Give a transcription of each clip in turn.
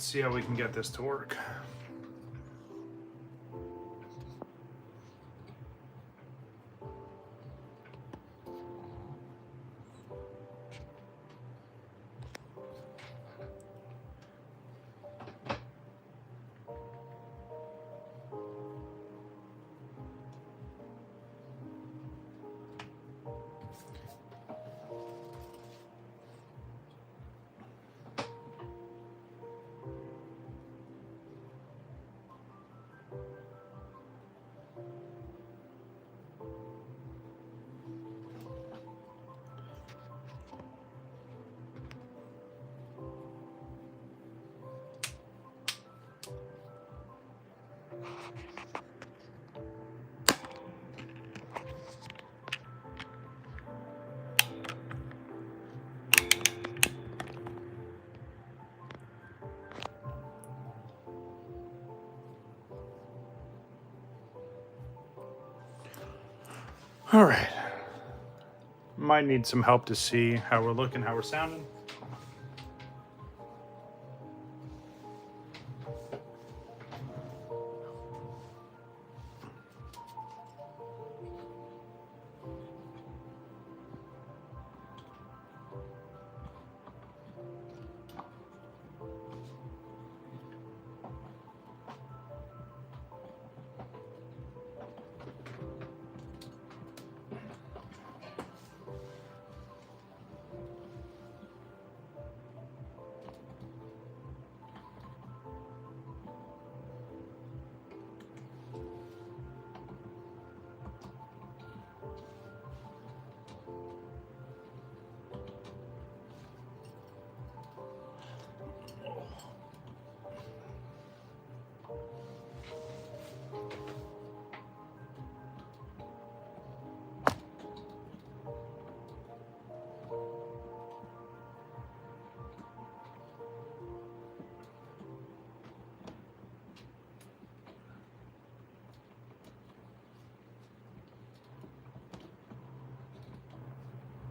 Let's see how we can get this to work. All right. Might need some help to see how we're looking, how we're sounding.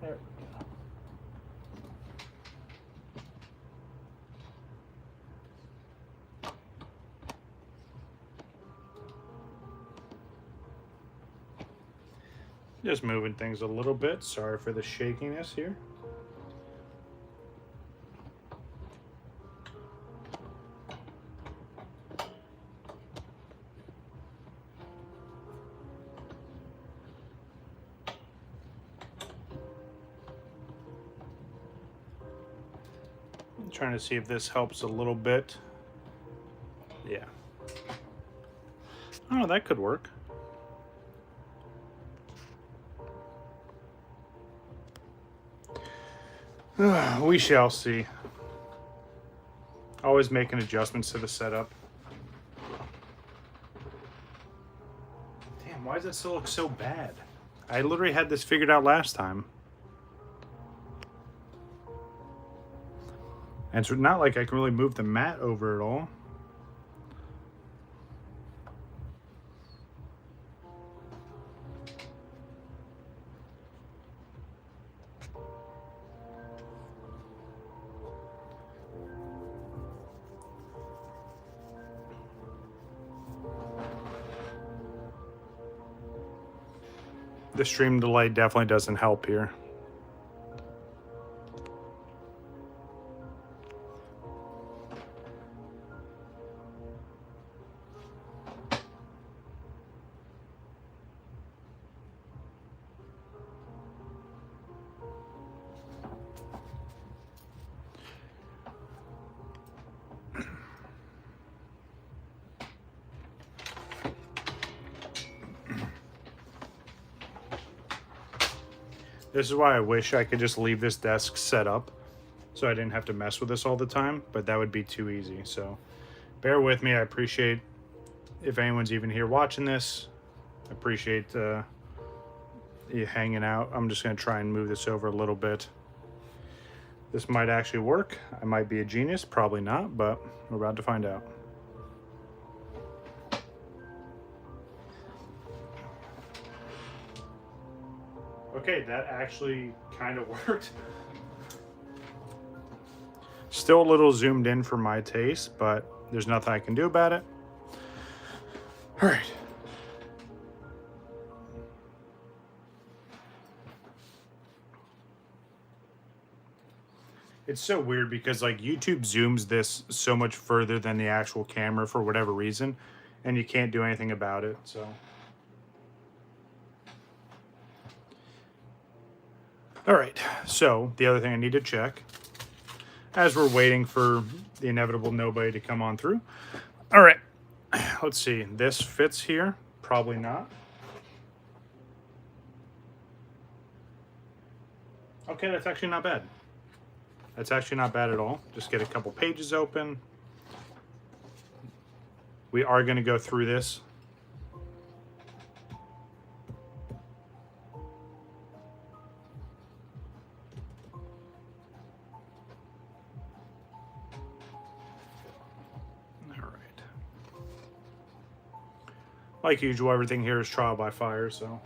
There we go. Just moving things a little bit. Sorry for the shakiness here. I'm trying to see if this helps a little bit. Yeah. Oh, that could work. We shall see. Always making adjustments to the setup. Damn, why does it still look so bad? I literally had this figured out last time. And it's not like I can really move the mat over at all. The stream delay definitely doesn't help here. This is why I wish I could just leave this desk set up so I didn't have to mess with this all the time, but that would be too easy. So bear with me. I appreciate if anyone's even here watching this. I appreciate you hanging out. I'm just going to try and move this over a little bit. This might actually work. I might be a genius, probably not, but we're about to find out. Okay, that actually kind of worked. Still a little zoomed in for my taste, but there's nothing I can do about it. All right. It's so weird because like YouTube zooms this so much further than the actual camera for whatever reason, and you can't do anything about it. So, all right. So the other thing I need to check as we're waiting for the inevitable nobody to come on through. All right. Let's see. This fits here. Probably not. Okay, that's actually not bad. That's actually not bad at all. Just get a couple pages open. We are going to go through this. All right. Like usual, everything here is trial by fire, so.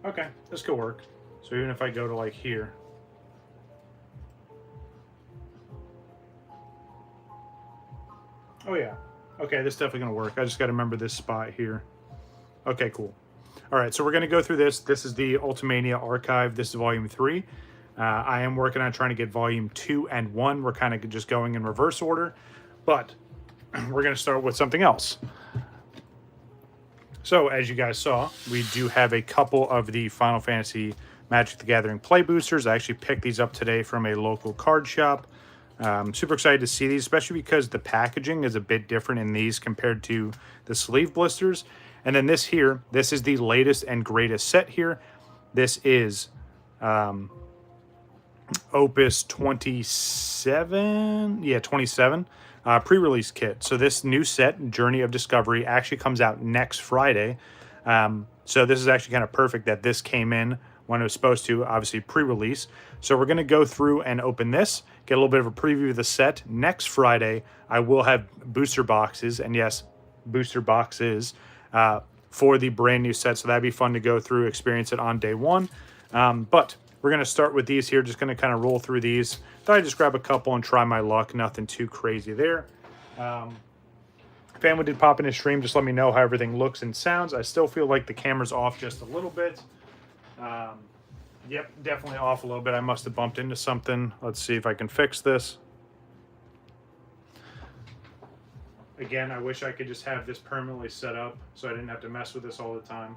Okay, this could work. So even if I go to like here. Oh yeah. Okay, this is definitely gonna work. I just gotta remember this spot here. Okay, cool. All right, so we're gonna go through this. This is the Ultimania Archive. This is volume 3. I am working on trying to get volume 2 and 1. We're kind of just going in reverse order, but we're gonna start with something else. So as you guys saw, we do have a couple of the Final Fantasy Magic the Gathering play boosters. I actually picked these up today from a local card shop. Super excited to see these, especially because the packaging is a bit different in these compared to the sleeve blisters. And then this here, this is the latest and greatest set here. This is Opus 27. Yeah, 27. Pre-release kit. So this new set, Journey of Discovery, actually comes out next Friday. So this is actually kind of perfect that this came in when it was supposed to, obviously pre-release. So we're going to go through and open this, get a little bit of a preview of the set. Next Friday, I will have booster boxes, and yes, booster boxes for the brand new set. So that'd be fun to go through, experience it on day one. But we're going to start with these here, just going to kind of roll through these. Thought I'd just grab a couple and try my luck. Nothing too crazy there. If anyone did pop in his stream, just let me know how everything looks and sounds. I still feel like the camera's off just a little bit. Yep, definitely off a little bit. I must have bumped into something. Let's see if I can fix this. Again, I wish I could just have this permanently set up so I didn't have to mess with this all the time.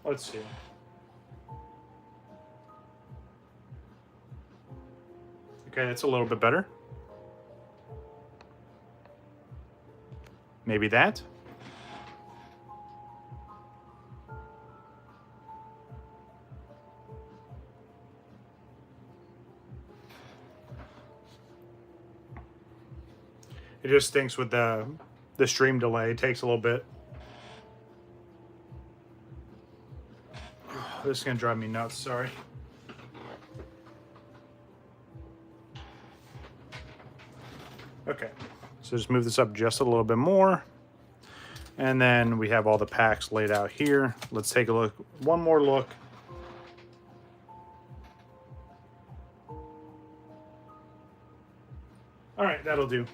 Let's see. Okay, that's a little bit better. Maybe that. It just stinks with the stream delay. It takes a little bit. This is gonna drive me nuts, sorry. Okay, so just move this up just a little bit more. And then we have all the packs laid out here. Let's take a look, one more look. All right, that'll do.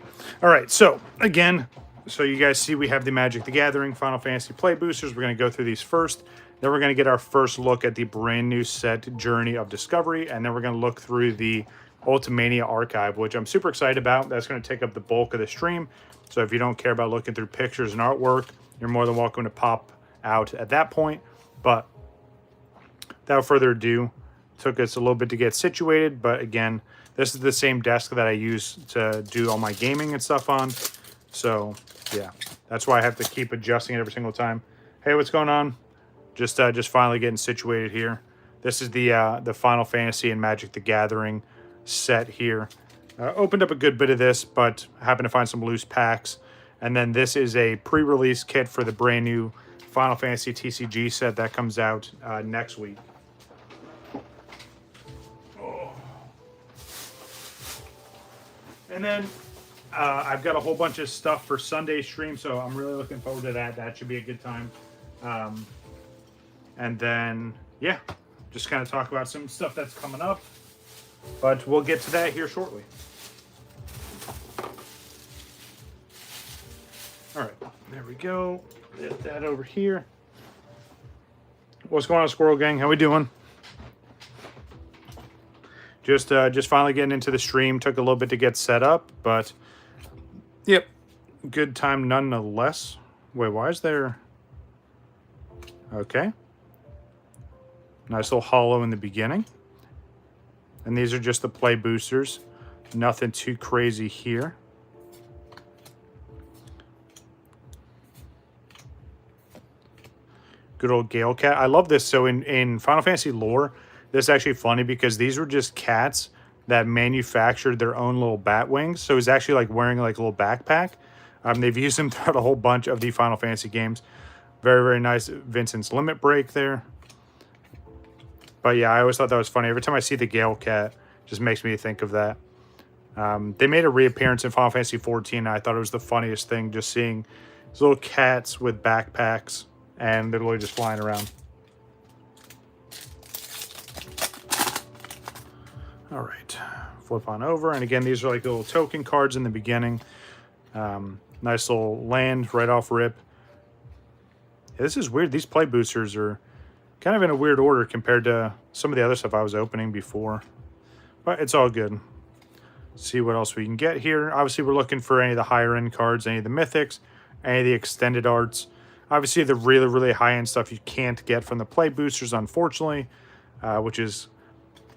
All right, so again, so you guys see we have the Magic the Gathering Final Fantasy Play Boosters. We're gonna go through these first. Then we're gonna get our first look at the brand new set, Journey of Discovery. And then we're gonna look through the Ultimania Archive, which I'm super excited about. That's going to take up the bulk of the stream. So if you don't care about looking through pictures and artwork, you're more than welcome to pop out at that point. But without further ado, took us a little bit to get situated. But again, this is the same desk that I use to do all my gaming and stuff on. So yeah, that's why I have to keep adjusting it every single time. Hey, what's going on? Just finally getting situated here. This is the Final Fantasy and Magic the Gathering set here. Opened up a good bit of this, but happened to find some loose packs. And then this is a pre-release kit for the brand new Final Fantasy TCG set that comes out next week. Oh. And then I've got a whole bunch of stuff for Sunday stream, so I'm really looking forward to that. That should be a good time. And then, yeah, just kind of talk about some stuff that's coming up. But we'll get to that here shortly. All right, there we go. Get that over here. What's going on, Squirrel Gang? How we doing? Just finally getting into the stream. Took a little bit to get set up, but yep, good time nonetheless. Wait, why is there? Okay, nice little hollow in the beginning, and these are just the play boosters. Nothing too crazy here. Good old Gale Cat. I love this. So in Final Fantasy lore, this is actually funny because these were just cats that manufactured their own little bat wings. So he's actually like wearing like a little backpack. They've used them throughout a whole bunch of the Final Fantasy games. Very, very nice Vincent's Limit Break there. But yeah, I always thought that was funny. Every time I see the Gale Cat, it just makes me think of that. They made a reappearance in Final Fantasy 14. And I thought it was the funniest thing, just seeing these little cats with backpacks and they're literally just flying around. All right, flip on over. And again, these are like little token cards in the beginning. Nice little land right off rip. Yeah, this is weird. These play boosters are kind of in a weird order compared to some of the other stuff I was opening before. But it's all good. See what else we can get here. Obviously, we're looking for any of the higher end cards, any of the mythics, any of the extended arts. Obviously, the really, really high-end stuff you can't get from the play boosters, unfortunately, which is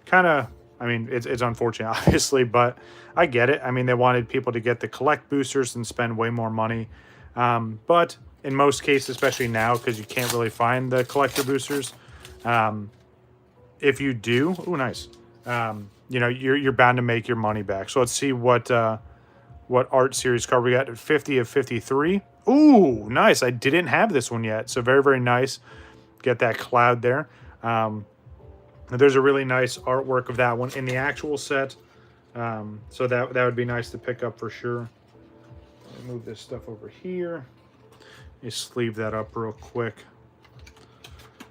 kind of, I mean, it's unfortunate, obviously, but I get it. I mean, they wanted people to get the collect boosters and spend way more money. But in most cases, especially now, because you can't really find the collector boosters, if you do, oh, nice, you know, you're bound to make your money back. So let's see what art series card we got. 50 of 53. Ooh, nice. I didn't have this one yet. So very, very nice. Get that cloud there. There's a really nice artwork of that one in the actual set. So that would be nice to pick up for sure. Move this stuff over here. Just sleeve that up real quick.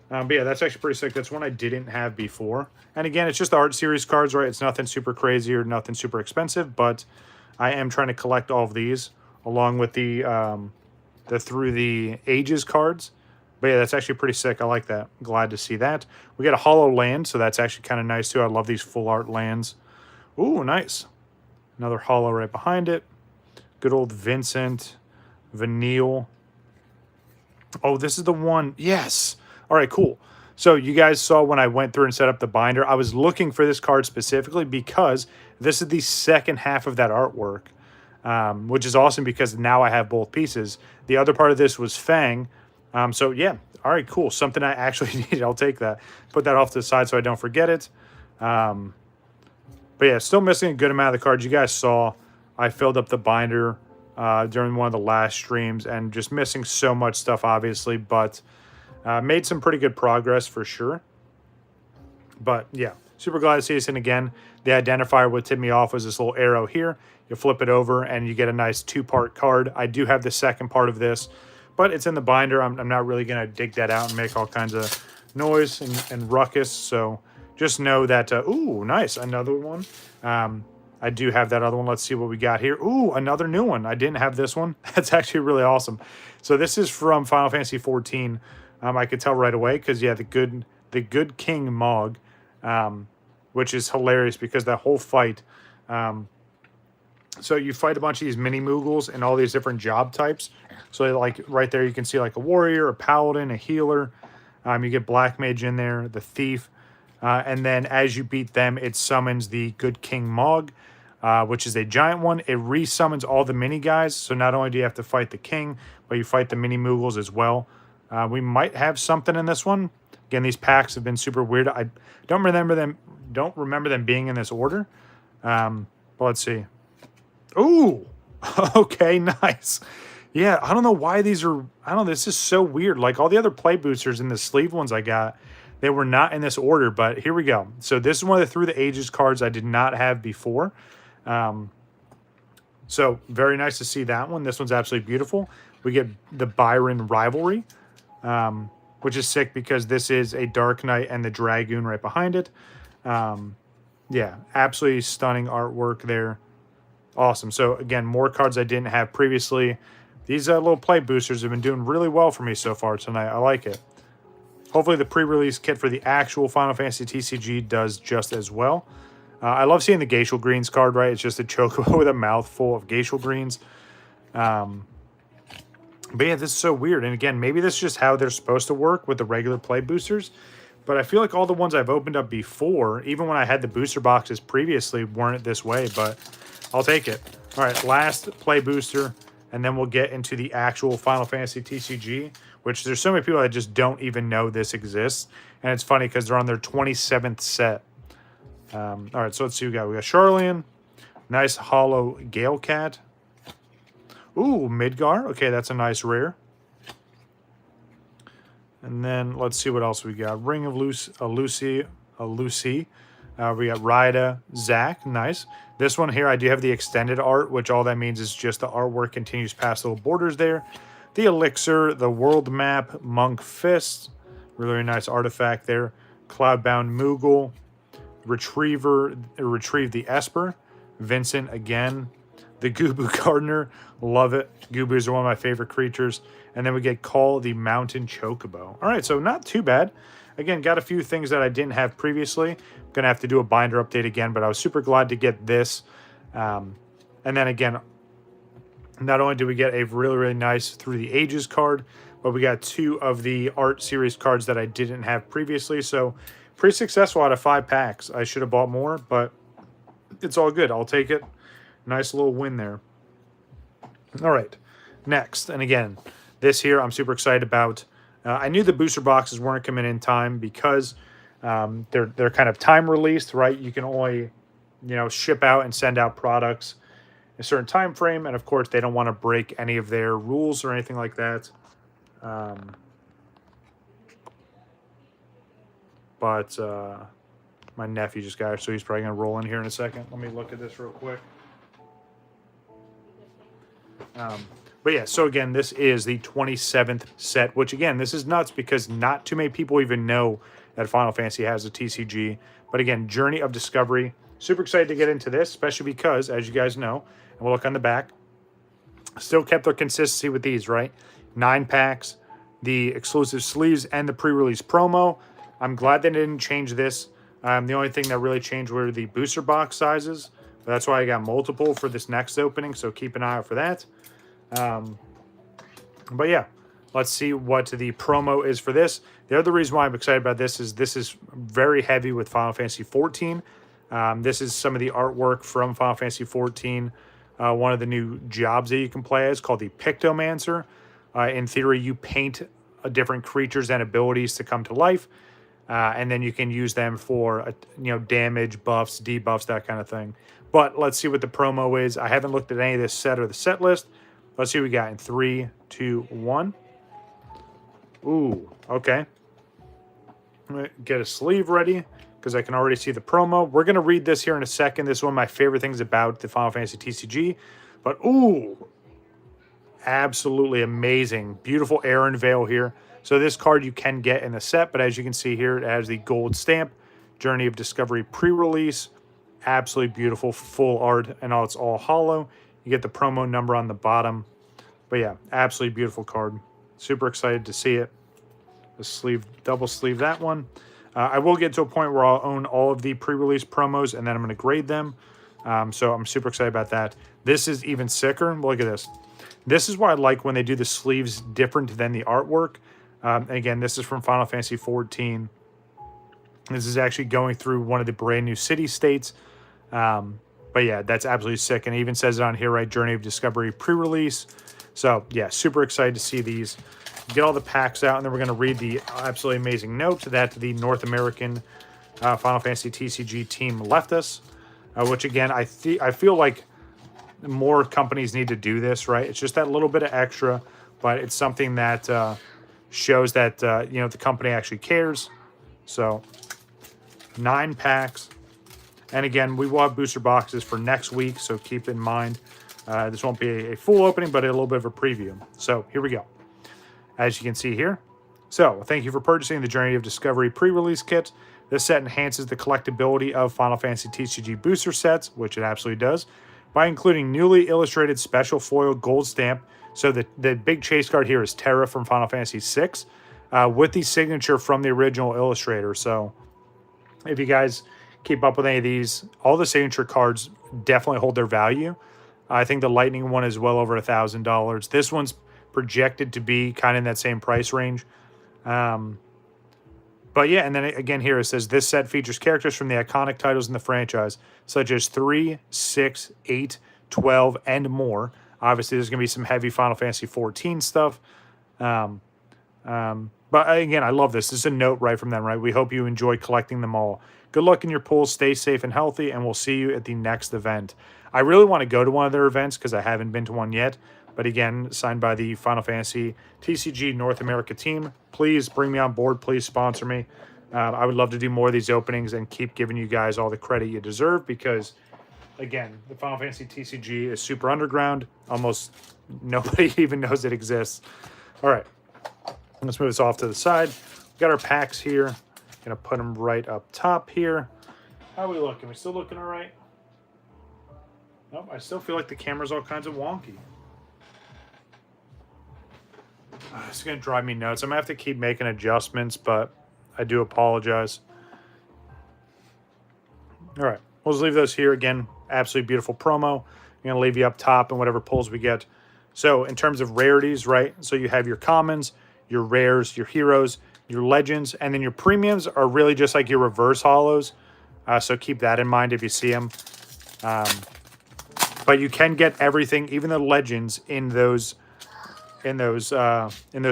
But yeah, that's actually pretty sick. That's one I didn't have before. And again, it's just the art series cards, right? It's nothing super crazy or nothing super expensive, but I am trying to collect all of these along with the Through the Ages cards. But yeah, that's actually pretty sick. I like that. Glad to see that. We got a hollow land, so that's actually kind of nice too. I love these full art lands. Ooh, nice. Another hollow right behind it. Good old Vincent. Vanille. Oh, this is the one. Yes. All right, cool. So you guys saw when I went through and set up the binder, I was looking for this card specifically because this is the second half of that artwork, which is awesome because now I have both pieces. The other part of this was Fang. So yeah, all right, cool. Something I actually need. I'll take that. Put that off to the side so I don't forget it. But yeah, still missing a good amount of the cards. You guys saw I filled up the binder during one of the last streams and just missing so much stuff, obviously, but made some pretty good progress for sure. But yeah, super glad to see this in again. The identifier what tipped me off was this little arrow here. You flip it over and you get a nice two-part card. I do have the second part of this, but it's in the binder. I'm not really going to dig that out and make all kinds of noise and ruckus. So just know that, ooh, nice, another one. I do have that other one. Let's see what we got here. Ooh, another new one. I didn't have this one. That's actually really awesome. So this is from Final Fantasy 14. I could tell right away because, yeah, the good King Mog, which is hilarious because that whole fight, so you fight a bunch of these mini Moogles and all these different job types. So like right there, you can see like a warrior, a paladin, a healer. You get Black Mage in there, the thief. And then as you beat them, it summons the good King Mog, which is a giant one. It resummons all the mini guys. So not only do you have to fight the king, but you fight the mini Moogles as well. We might have something in this one. Again, these packs have been super weird. I don't remember them being in this order. But let's see. Ooh, okay, nice. Yeah, I don't know why these are, I don't know, this is so weird. Like all the other play boosters in the sleeve ones I got, they were not in this order, but here we go. So this is one of the Through the Ages cards I did not have before. So very nice to see that one. This one's absolutely beautiful. We get the Byron Rivalry, which is sick because this is a Dark Knight and the Dragoon right behind it. Yeah, absolutely stunning artwork there. Awesome. So again, more cards I didn't have previously. These little play boosters have been doing really well for me so far tonight. I like it. Hopefully the pre-release kit for the actual Final Fantasy TCG does just as well. I love seeing the Glacial Greens card, right? It's just a chocobo with a mouthful of Glacial Greens. But yeah, this is so weird. And again, maybe this is just how they're supposed to work with the regular play boosters. But I feel like all the ones I've opened up before, even when I had the booster boxes previously, weren't this way. But I'll take it. All right, last play booster. And then we'll get into the actual Final Fantasy TCG, which there's so many people that just don't even know this exists. And it's funny because they're on their 27th set. All right, so let's see what we got. We got Charlian. Nice hollow Gale Cat. Ooh, Midgar. Okay, that's a nice rare. And then let's see what else we got. Ring of Lucy. We got Rida, Zack. Nice. This one here, I do have the extended art, which all that means is just the artwork continues past little borders there. The Elixir, the World Map, Monk Fist. Really nice artifact there. Cloudbound Moogle. Retrieve the Esper. Vincent again. The Gubu Gardener. Love it. Gubus are one of my favorite creatures. And then we get Call the Mountain Chocobo. All right, so not too bad. Again, got a few things that I didn't have previously. Going to have to do a binder update again, but I was super glad to get this. And then again, not only did we get a really, really nice Through the Ages card, but we got 2 of the art series cards that I didn't have previously. So pretty successful out of 5 packs. I should have bought more, but it's all good. I'll take it. Nice little win there. All right, next. And again, this here I'm super excited about. I knew the booster boxes weren't coming in time because they're kind of time released, right? You can only, ship out and send out products in a certain time frame, and of course they don't want to break any of their rules or anything like that. But my nephew just got here, so he's probably gonna roll in here in a second. Let me look at this real quick. But yeah, so again, this is the 27th set, which again, this is nuts because not too many people even know that Final Fantasy has a TCG. But again, Journey of Discovery. Super excited to get into this, especially because, as you guys know, and we'll look on the back, still kept their consistency with these, right? 9 packs, the exclusive sleeves, and the pre-release promo. I'm glad they didn't change this. The only thing that really changed were the booster box sizes. But that's why I got multiple for this next opening, so keep an eye out for that. But yeah, let's see what the promo is for this. The other reason why I'm excited about this is very heavy with Final Fantasy 14. This is some of the artwork from Final Fantasy 14. One of the new jobs that you can play as called the Pictomancer. In theory, you paint different creatures and abilities to come to life, and then you can use them for damage, buffs, debuffs, that kind of thing. But let's see what the promo is. I haven't looked at any of this set or the set list. Let's see what we got in 3, 2, 1. Ooh, okay. I'm going to get a sleeve ready because I can already see the promo. We're going to read this here in a second. This is one of my favorite things about the Final Fantasy TCG. But, ooh, absolutely amazing. Beautiful Aaron Veil here. So this card you can get in the set, but as you can see here, it has the gold stamp, Journey of Discovery pre-release. Absolutely beautiful, full art, and it's all hollow. You get the promo number on the bottom. But yeah, absolutely beautiful card. Super excited to see it. The sleeve, double sleeve that one. I will get to a point where I'll own all of the pre-release promos, and then I'm going to grade them. So I'm super excited about that. This is even sicker. Look at this. This is why I like when they do the sleeves different than the artwork. Again, this is from Final Fantasy 14. This is actually going through one of the brand new city states. But yeah, that's absolutely sick. And it even says it on here, right? Journey of Discovery pre-release. So yeah, super excited to see these. Get all the packs out, and then we're going to read the absolutely amazing note that the North American Final Fantasy TCG team left us. Which again, I feel like more companies need to do this, right? It's just that little bit of extra, but it's something that shows that the company actually cares. So 9 packs. And again, we will have booster boxes for next week, so keep in mind. This won't be a full opening, but a little bit of a preview. So here we go. As you can see here. So thank you for purchasing the Journey of Discovery pre-release kit. This set enhances the collectability of Final Fantasy TCG booster sets, which it absolutely does, by including newly illustrated special foil gold stamp. So the big chase card here is Terra from Final Fantasy VI, with the signature from the original illustrator. So if you guys keep up with any of these, all the signature cards definitely hold their value. I think the Lightning one is well over $1,000. This one's projected to be kind of in that same price range. But yeah, and then again here it says this set features characters from the iconic titles in the franchise, such as 3, 6, 8, 12, and more. Obviously, there's going to be some heavy Final Fantasy 14 stuff. But again, I love this. This is a note right from them, right? We hope you enjoy collecting them all. Good luck in your pools. Stay safe and healthy, and we'll see you at the next event. I really want to go to one of their events because I haven't been to one yet. But again, signed by the Final Fantasy TCG North America team. Please bring me on board. Please sponsor me. I would love to do more of these openings and keep giving you guys all the credit you deserve because, again, the Final Fantasy TCG is super underground. Almost nobody even knows it exists. All right. Let's move this off to the side. We've got our packs here. Going to put them right up top here. How are we looking? We still looking all right? Nope. I still feel like the camera's all kinds of wonky. It's going to drive me nuts. I'm going to have to keep making adjustments, but I do apologize. All right. We'll just leave those here. Again, absolutely beautiful promo. I'm going to leave you up top and whatever pulls we get. So in terms of rarities, right? So you have your commons, your rares, your heroes, your legends, and then your premiums are really just like your reverse holos. So keep that in mind if you see them. But you can get everything, even the legends, in those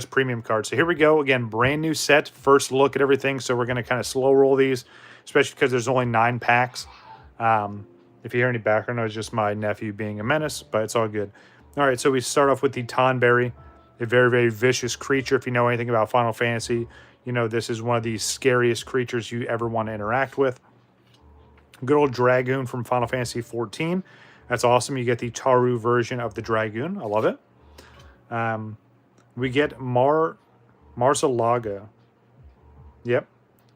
premium cards. So here we go. Again, brand new set. First look at everything. So we're going to kind of slow roll these, especially because there's only 9 packs. If you hear any background noise, just my nephew being a menace, but it's all good. All right, so we start off with the Tonberry, a very, very vicious creature. If you know anything about Final Fantasy, you know this is one of the scariest creatures you ever want to interact with. Good old Dragoon from Final Fantasy 14. That's awesome. You get the Taru version of the Dragoon. I love it. We get Marsalga. Yep.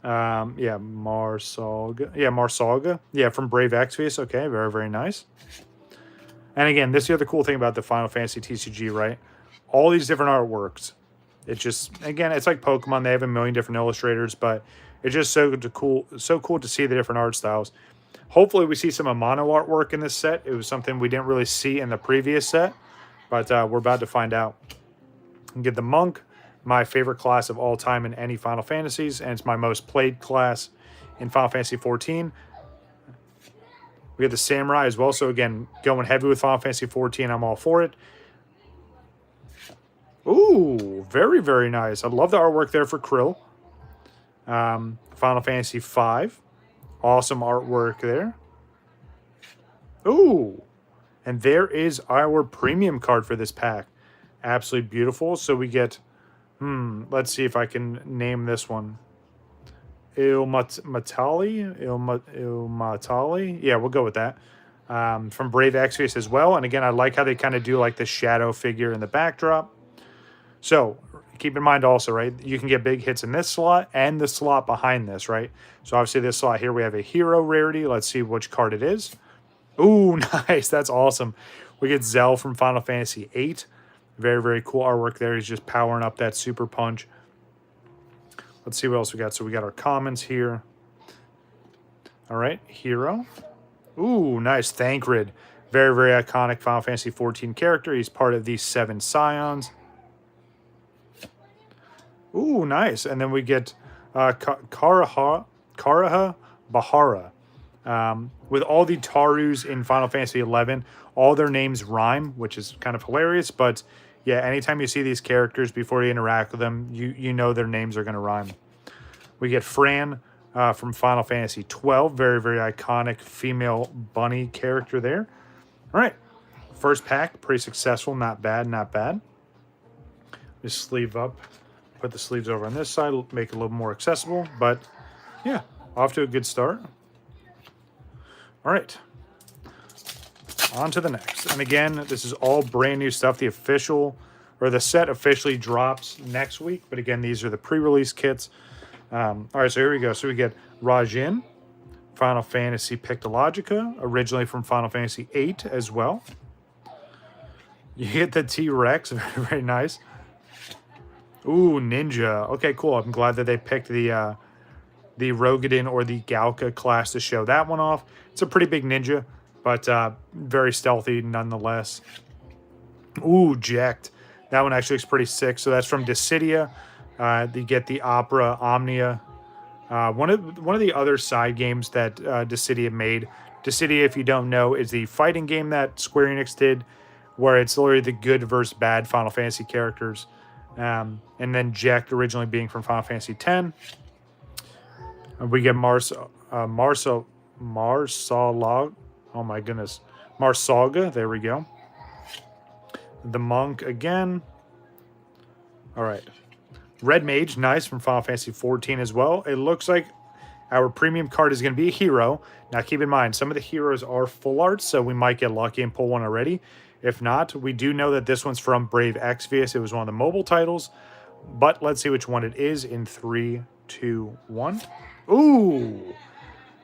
Yeah, Marsalga. Yeah, Marsalga. Yeah, from Brave Exvius. Okay, very, very nice. And again, this is the other cool thing about the Final Fantasy TCG, right? All these different artworks. It just, again, it's like Pokemon. They have a million different illustrators, but it's just so cool to see the different art styles. Hopefully, we see some Amano artwork in this set. It was something we didn't really see in the previous set, but we're about to find out. And get the Monk, my favorite class of all time in any Final Fantasies, and it's my most played class in Final Fantasy 14. We have the Samurai as well, so again, going heavy with Final Fantasy 14, I'm all for it. Ooh, very, very nice. I love the artwork there for Krill. Final Fantasy 5. Awesome artwork there. Ooh. And there is our premium card for this pack. Absolutely beautiful. So we get, let's see if I can name this one. Ilmatali? Yeah, we'll go with that. From Brave Exvius as well. And again, I like how they kind of do like the shadow figure in the backdrop. So keep in mind also, right, you can get big hits in this slot and the slot behind this, right? So obviously this slot here, we have a hero rarity. Let's see which card it is. Ooh, nice. That's awesome. We get Zell from Final Fantasy VIII. Very, very cool artwork there. He's just powering up that super punch. Let's see what else we got. So we got our commons here. All right, hero. Ooh, nice. Thancred. Very, very iconic Final Fantasy 14 character. He's part of these 7 Scions. Ooh, nice. And then we get Karaha Bahara. With all the Tarus in Final Fantasy 11, all their names rhyme, which is kind of hilarious. But yeah, anytime you see these characters before you interact with them, you know their names are going to rhyme. We get Fran from Final Fantasy 12. Very, very iconic female bunny character there. All right. First pack, pretty successful. Not bad, not bad. Just sleeve up. Put the sleeves over on this side, make it a little more accessible. But yeah, off to a good start. All right. On to the next. And again, this is all brand new stuff. The set officially drops next week. But again, these are the pre-release kits. All right, so here we go. So we get Rajin, Final Fantasy Pictologica, originally from Final Fantasy VIII as well. You get the T-Rex, very, very nice. Ooh, Ninja. Okay, cool. I'm glad that they picked the Rogadin or the Galka class to show that one off. It's a pretty big ninja, but very stealthy nonetheless. Ooh, Jekt. That one actually looks pretty sick. So that's from Dissidia. You get the Opera Omnia. One of the other side games that Dissidia made. Dissidia, if you don't know, is the fighting game that Square Enix did, where it's literally the good versus bad Final Fantasy characters. And then Jekt originally being from Final Fantasy X. We get Marsalog. Oh my goodness. Marsalga. There we go. The Monk again. All right. Red Mage, nice, from Final Fantasy XIV as well. It looks like our premium card is going to be a hero. Now, keep in mind, some of the heroes are full art, so we might get lucky and pull one already. If not, we do know that this one's from Brave Exvius. It was one of the mobile titles. But let's see which one it is in 3, 2, 1. Ooh!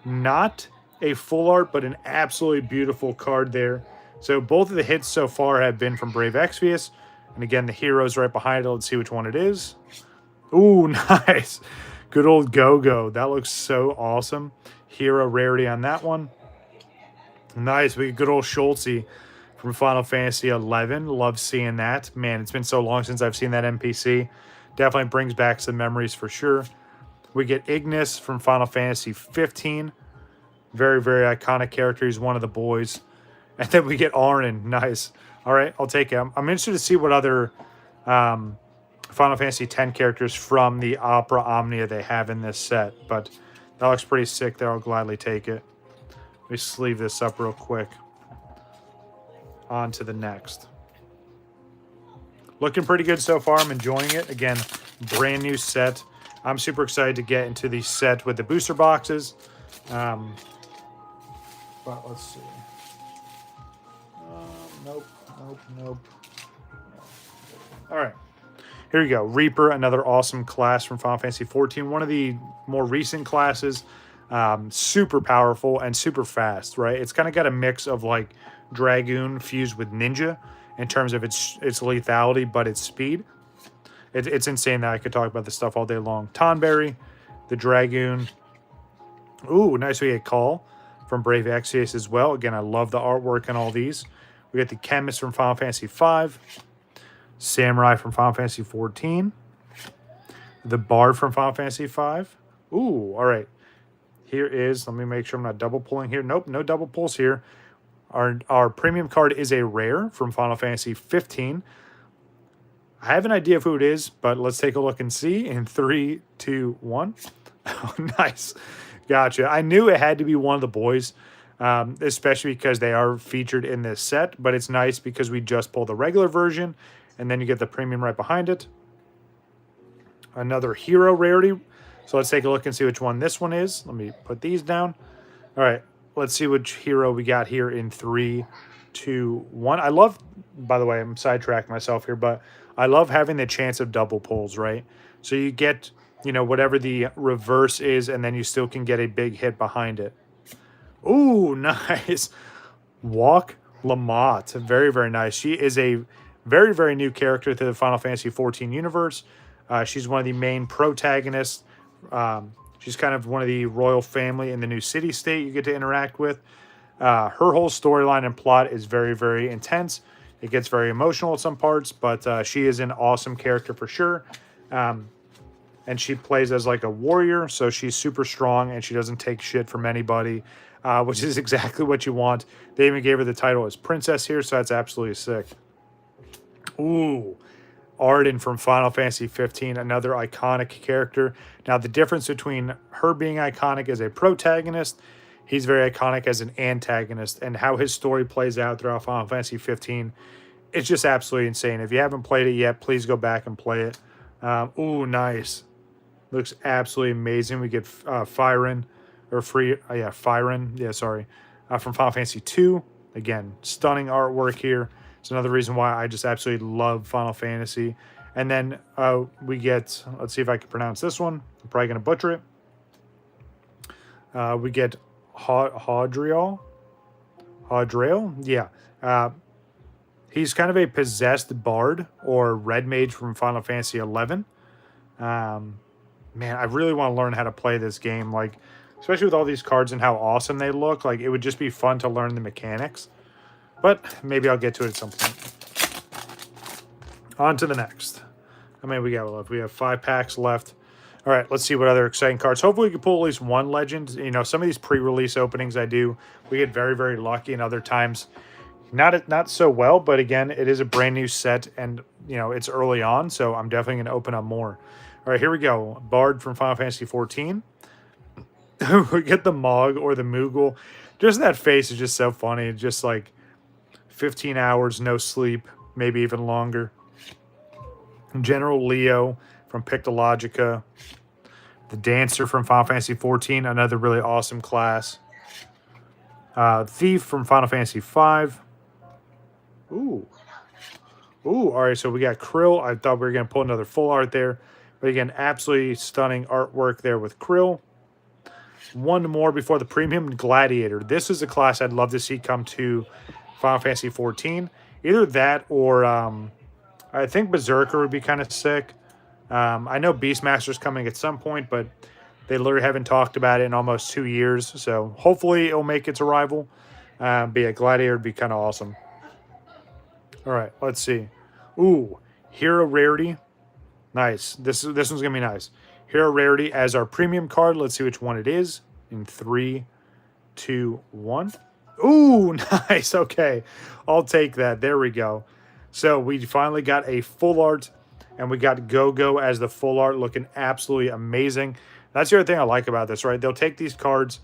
Not a full art, but an absolutely beautiful card there. So both of the hits so far have been from Brave Exvius. And again, the hero's right behind it. Let's see which one it is. Ooh, nice. Good old Go-Go. That looks so awesome. Hero rarity on that one. Nice. We get good old Schultzy from Final Fantasy XI. Love seeing that. Man, it's been so long since I've seen that NPC. Definitely brings back some memories for sure. We get Ignis from Final Fantasy 15. Very, very iconic character. He's one of the boys. And then we get Arnon. Nice. All right, I'll take him. I'm interested to see what other Final Fantasy X characters from the Opera Omnia they have in this set. But that looks pretty sick there. I'll gladly take it. Let me sleeve this up real quick. On to the next. Looking pretty good so far. I'm enjoying it. Again, brand new set. I'm super excited to get into the set with the booster boxes. But let's see. Nope. All right. Here we go. Reaper, another awesome class from Final Fantasy XIV. One of the more recent classes. Super powerful and super fast, right? It's kind of got a mix of like Dragoon fused with Ninja in terms of its lethality, but its speed. It's insane that I could talk about this stuff all day long. Tonberry, the Dragoon. Ooh, nice. We get Call from Brave Exvius as well. Again, I love the artwork on all these. We got the Chemist from Final Fantasy V. Samurai from Final Fantasy XIV. The Bard from Final Fantasy V. Ooh, all right. Here is, let me make sure I'm not double pulling here. Nope, no double pulls here. Our premium card is a rare from Final Fantasy 15. I have an idea of who it is, but let's take a look and see in 3, 2, 1. Oh, nice. Gotcha. I knew it had to be one of the boys, especially because they are featured in this set, but it's nice because we just pulled the regular version, and then you get the premium right behind it. Another hero rarity. So let's take a look and see which one this one is. Let me put these down. All right. Let's see which hero we got here in 3, 2, 1. I love, by the way, I'm sidetracking myself here, but I love having the chance of double pulls, right? So you get, whatever the reverse is, and then you still can get a big hit behind it. Ooh, nice. Walk Lamont. Very, very nice. She is a very, very new character to the Final Fantasy XIV universe. She's one of the main protagonists. She's kind of one of the royal family in the new city-state you get to interact with. Her whole storyline and plot is very, very intense. It gets very emotional at some parts, but she is an awesome character for sure. And she plays as like a warrior, so she's super strong and she doesn't take shit from anybody, which is exactly what you want. They even gave her the title as princess here, so that's absolutely sick. Ooh. Arden from Final Fantasy 15, another iconic character. Now, the difference between her being iconic as a protagonist, he's very iconic as an antagonist, and how his story plays out throughout Final Fantasy 15, it's just absolutely insane. If you haven't played it yet, please go back and play it. Ooh, nice. Looks absolutely amazing. We get Fyron, from Final Fantasy 2. Again, stunning artwork here. It's another reason why I just absolutely love Final Fantasy. And then we get, let's see if I can pronounce this one. I'm probably going to butcher it. We get Haudriel. Yeah. He's kind of a possessed bard or red mage from Final Fantasy 11. Man, I really want to learn how to play this game. Like, especially with all these cards and how awesome they look. Like, it would just be fun to learn the mechanics. But maybe I'll get to it at some point. On to the next. How many we got left? We have 5 packs left. All right, let's see what other exciting cards. Hopefully we can pull at least one legend. You know, some of these pre-release openings I do, we get very, very lucky, and other times not so well. But again, it is a brand new set, and you know it's early on, so I'm definitely going to open up more. All right, here we go. Bard from Final Fantasy 14. We get the Mog or the Moogle. Just that face is just so funny. Just like 15 hours, no sleep, maybe even longer. General Leo from Pictologica. The Dancer from Final Fantasy 14, another really awesome class. Thief from Final Fantasy 5. Ooh, all right, so we got Krill. I thought we were going to pull another full art there. But again, absolutely stunning artwork there with Krill. One more before the premium, Gladiator. This is a class I'd love to see come to Final Fantasy 14. Either that or I think Berserker would be kind of sick. I know Beastmaster's coming at some point, but they literally haven't talked about it in almost 2 years. So hopefully it'll make its arrival. But yeah, Gladiator would be kind of awesome. All right, let's see. Ooh, Hero Rarity. Nice. This one's going to be nice. Hero Rarity as our premium card. Let's see which one it is. In 3, 2, 1. Ooh, nice. Okay, I'll take that. There we go. So we finally got a full art, and we got Go-Go as the full art, looking absolutely amazing. That's the other thing I like about this, right? They'll take these cards,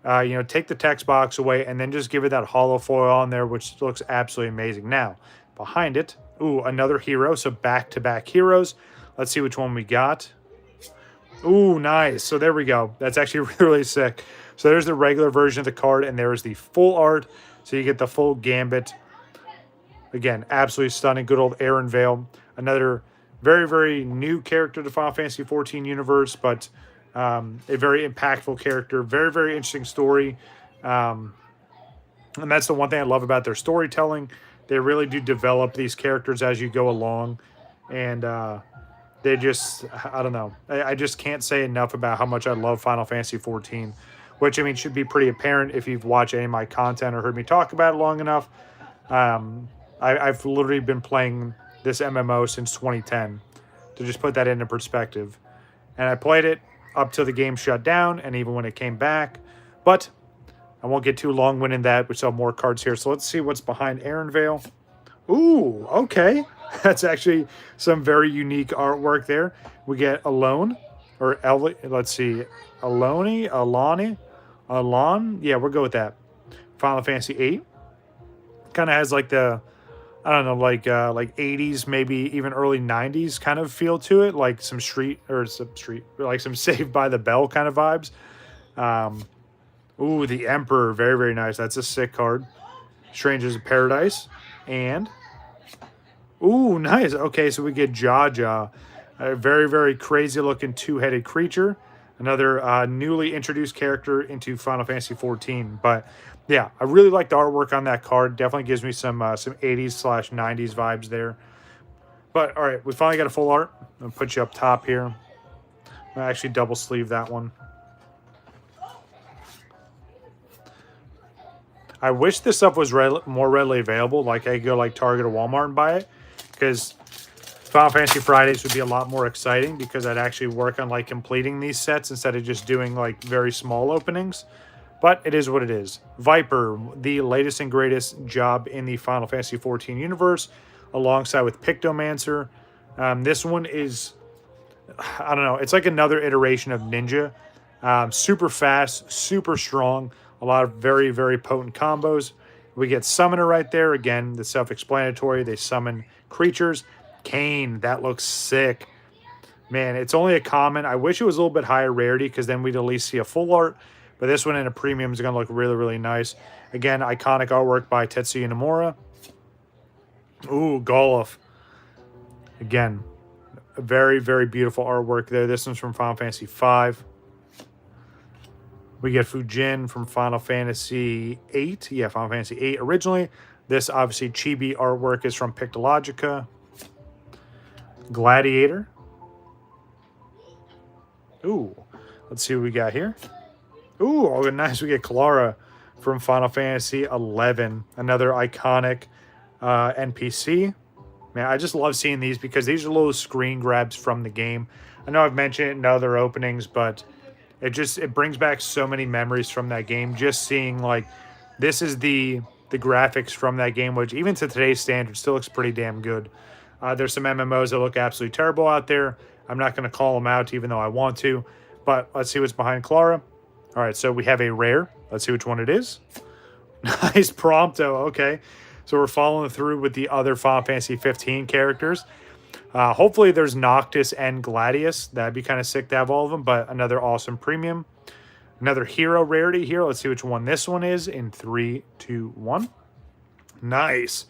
you know, take the text box away, and then just give it that hollow foil on there, which looks absolutely amazing. Now, behind it, ooh, another hero. So back-to-back heroes. Let's see which one we got. Ooh, nice. So there we go. That's actually really sick. So there's the regular version of the card, and there's the full art. So you get the full gambit. Again, absolutely stunning. Good old Aaron Vale. Another very, very new character to the Final Fantasy 14 universe, but a very impactful character. Very, very interesting story. And that's the one thing I love about their storytelling. They really do develop these characters as you go along. And they just, I don't know. I just can't say enough about how much I love Final Fantasy 14, which, I mean, should be pretty apparent if you've watched any of my content or heard me talk about it long enough. I've literally been playing this MMO since 2010, to just put that into perspective. And I played it up till the game shut down, and even when it came back. But I won't get too long-winded in that. We saw more cards here. So let's see what's behind Aaron Vale. Ooh, okay. That's actually some very unique artwork there. We get Alone, or let's see, Alani. Yeah, we'll go with that. Final Fantasy 8. Kind of has like the, I don't know, like 80s, maybe even early 90s kind of feel to it, like some like some Saved by the Bell kind of vibes. Ooh, the Emperor, very, very nice. That's a sick card. Strangers of Paradise, and ooh, nice. Okay, so we get Jaja, a very, very crazy looking two-headed creature. Another newly introduced character into Final Fantasy 14. But yeah, I really like the artwork on that card. Definitely gives me some 80s/90s vibes there. But all right, we finally got a full art. I'm gonna put you up top here. I'll actually double sleeve that one. I wish this stuff was more readily available. Like I could go like Target or Walmart and buy it, because Final Fantasy Fridays would be a lot more exciting, because I'd actually work on like completing these sets instead of just doing like very small openings. But it is what it is. Viper, the latest and greatest job in the Final Fantasy 14 universe, alongside with Pictomancer. This one is, I don't know, it's like another iteration of Ninja. Super fast, super strong. A lot of very, very potent combos. We get Summoner right there. Again, the self-explanatory. They summon creatures. Kane, that looks sick. Man, it's only a common. I wish it was a little bit higher rarity, because then we'd at least see a full art. But this one in a premium is going to look really, really nice. Again, iconic artwork by Tetsuya Nomura. Ooh, Goluf. Again, a very, very beautiful artwork there. This one's from Final Fantasy V. We get Fujin from Final Fantasy VIII. Yeah, Final Fantasy VIII originally. This, obviously, chibi artwork is from Pictologica. Gladiator. Ooh, let's see what we got here. Ooh, oh, nice. We get Clara from Final Fantasy XI. Another iconic NPC. Man, I just love seeing these because these are little screen grabs from the game. I know I've mentioned it in other openings, but it brings back so many memories from that game. Just seeing, like, this is the graphics from that game, which even to today's standards still looks pretty damn good. There's some MMOs that look absolutely terrible out there. I'm not going to call them out even though I want to, but let's see what's behind Clara. All right, so we have a rare. Let's see which one it is. Nice Prompto. Okay, so we're following through with the other Final Fantasy 15 characters. Hopefully there's Noctis and Gladius. That'd be kind of sick to have all of them, but another awesome premium. Another hero rarity here. Let's see which one this one is in 3, 2, 1. Nice.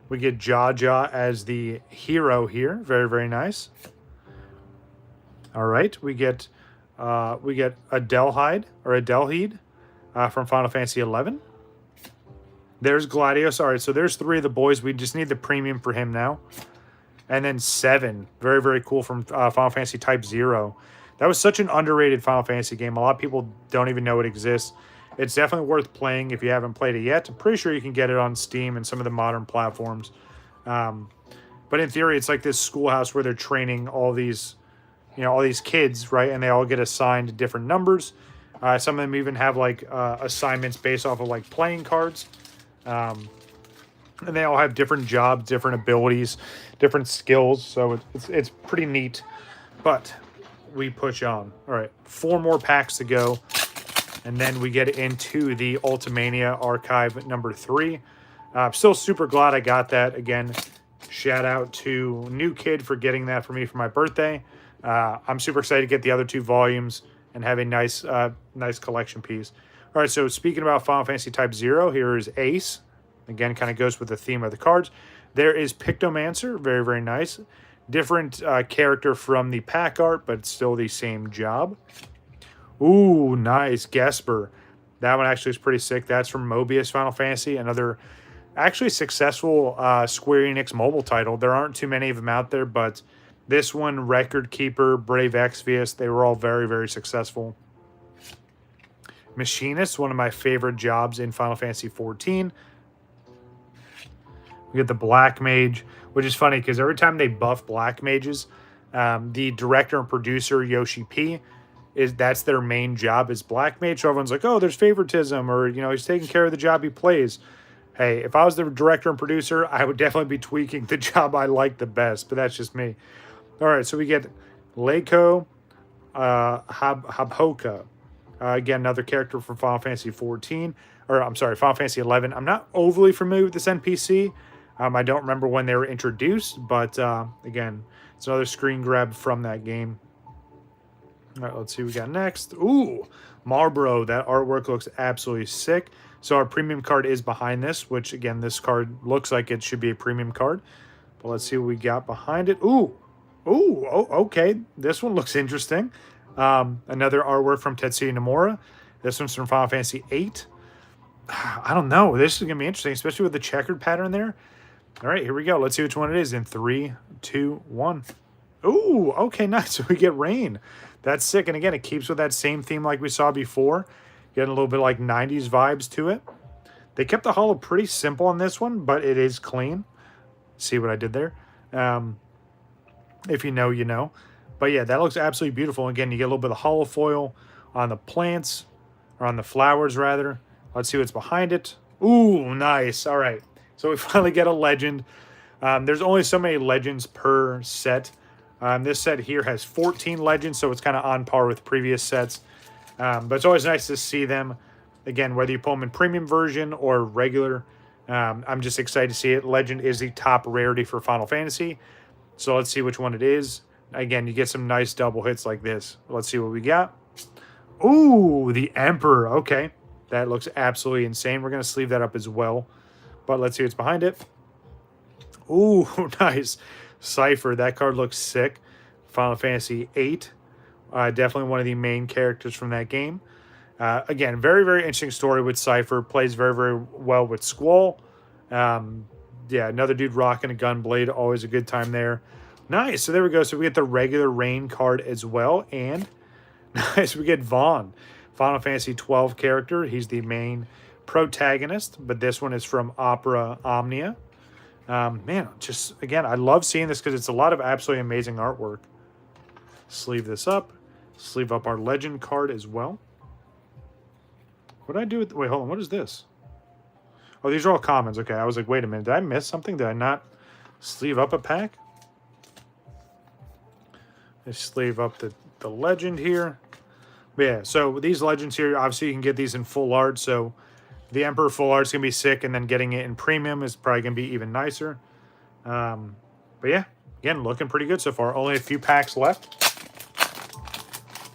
We get Jaja as the hero here. Very, very nice. All right, we get Adelheid from Final Fantasy XI. There's Gladius. All right, so there's 3 of the boys. We just need the premium for him now. And then 7, very, very cool, from Final Fantasy Type 0. That was such an underrated Final Fantasy game. A lot of people don't even know it exists. It's definitely worth playing if you haven't played it yet. I'm pretty sure you can get it on Steam and some of the modern platforms. But in theory, it's like this schoolhouse where they're training all these kids, right? And they all get assigned different numbers. Some of them even have, like, assignments based off of, like, playing cards. And they all have different jobs, different abilities, different skills. So it's pretty neat. But we push on. All right, 4 more packs to go. And then we get into the Ultimania Archive number 3. I'm still super glad I got that. Again, shout out to New Kid for getting that for me for my birthday. I'm super excited to get the other 2 volumes and have a nice collection piece. All right, so speaking about Final Fantasy Type 0, here is Ace. Again, kind of goes with the theme of the cards. There is Pictomancer, very, very nice. Different character from the pack art, but still the same job. Ooh, nice. Gesper. That one actually is pretty sick. That's from Mobius Final Fantasy, another actually successful Square Enix mobile title. There aren't too many of them out there, but this one, Record Keeper, Brave Exvius, they were all very, very successful. Machinist, one of my favorite jobs in Final Fantasy XIV. We get the Black Mage, which is funny because every time they buff Black Mages, the director and producer, Yoshi P, that's their main job is Black Mage. So everyone's like, oh, there's favoritism, or, he's taking care of the job he plays. Hey, if I was the director and producer, I would definitely be tweaking the job I like the best, but that's just me. All right, so we get Leiko Habhoka. Again, another character from Final Fantasy Final Fantasy XI. I'm not overly familiar with this NPC. I don't remember when they were introduced, but again, it's another screen grab from that game. All right, let's see what we got next. Ooh, Marlboro. That artwork looks absolutely sick. So our premium card is behind this, which, again, this card looks like it should be a premium card. But let's see what we got behind it. Ooh, okay. This one looks interesting. Another artwork from Tetsuya Nomura. This one's from Final Fantasy VIII. I don't know. This is going to be interesting, especially with the checkered pattern there. All right, here we go. Let's see which one it is in 3, 2, 1. Ooh, okay, nice. So we get Rain. That's sick. And again, it keeps with that same theme like we saw before. Getting a little bit like 90s vibes to it. They kept the holo pretty simple on this one, but it is clean. See what I did there? If you know, you know. But yeah, that looks absolutely beautiful. Again, you get a little bit of holo foil on the plants, or on the flowers, rather. Let's see what's behind it. Ooh, nice. All right. So we finally get a legend. There's only so many legends per set. This set here has 14 legends, so it's kind of on par with previous sets. But it's always nice to see them. Again, whether you pull them in premium version or regular, I'm just excited to see it. Legend is the top rarity for Final Fantasy. So let's see which one it is. Again, you get some nice double hits like this. Let's see what we got. Ooh, the Emperor. Okay. That looks absolutely insane. We're going to sleeve that up as well. But let's see what's behind it. Ooh, nice. Cypher. That card looks sick. Final Fantasy VIII. Definitely one of the main characters from that game. Again, very, very interesting story with Cypher. Plays very, very well with Squall. Yeah, another dude rocking a gunblade. Always a good time there. Nice. So there we go. So we get the regular Rain card as well. And nice, we get Vaughn. Final Fantasy 12 character. He's the main protagonist. But this one is from Opera Omnia. Man, just, again, I love seeing this because it's a lot of absolutely amazing artwork. Sleeve this up. Sleeve up our legend card as well. What did I do with... Wait, hold on. What is this? Oh, these are all commons. Okay, I was like, wait a minute. Did I miss something? Did I not sleeve up a pack? I sleeve up the legend here. But yeah, so these legends here, obviously you can get these in full art. So the Emperor full art is going to be sick. And then getting it in premium is probably going to be even nicer. But yeah, again, looking pretty good so far. Only a few packs left.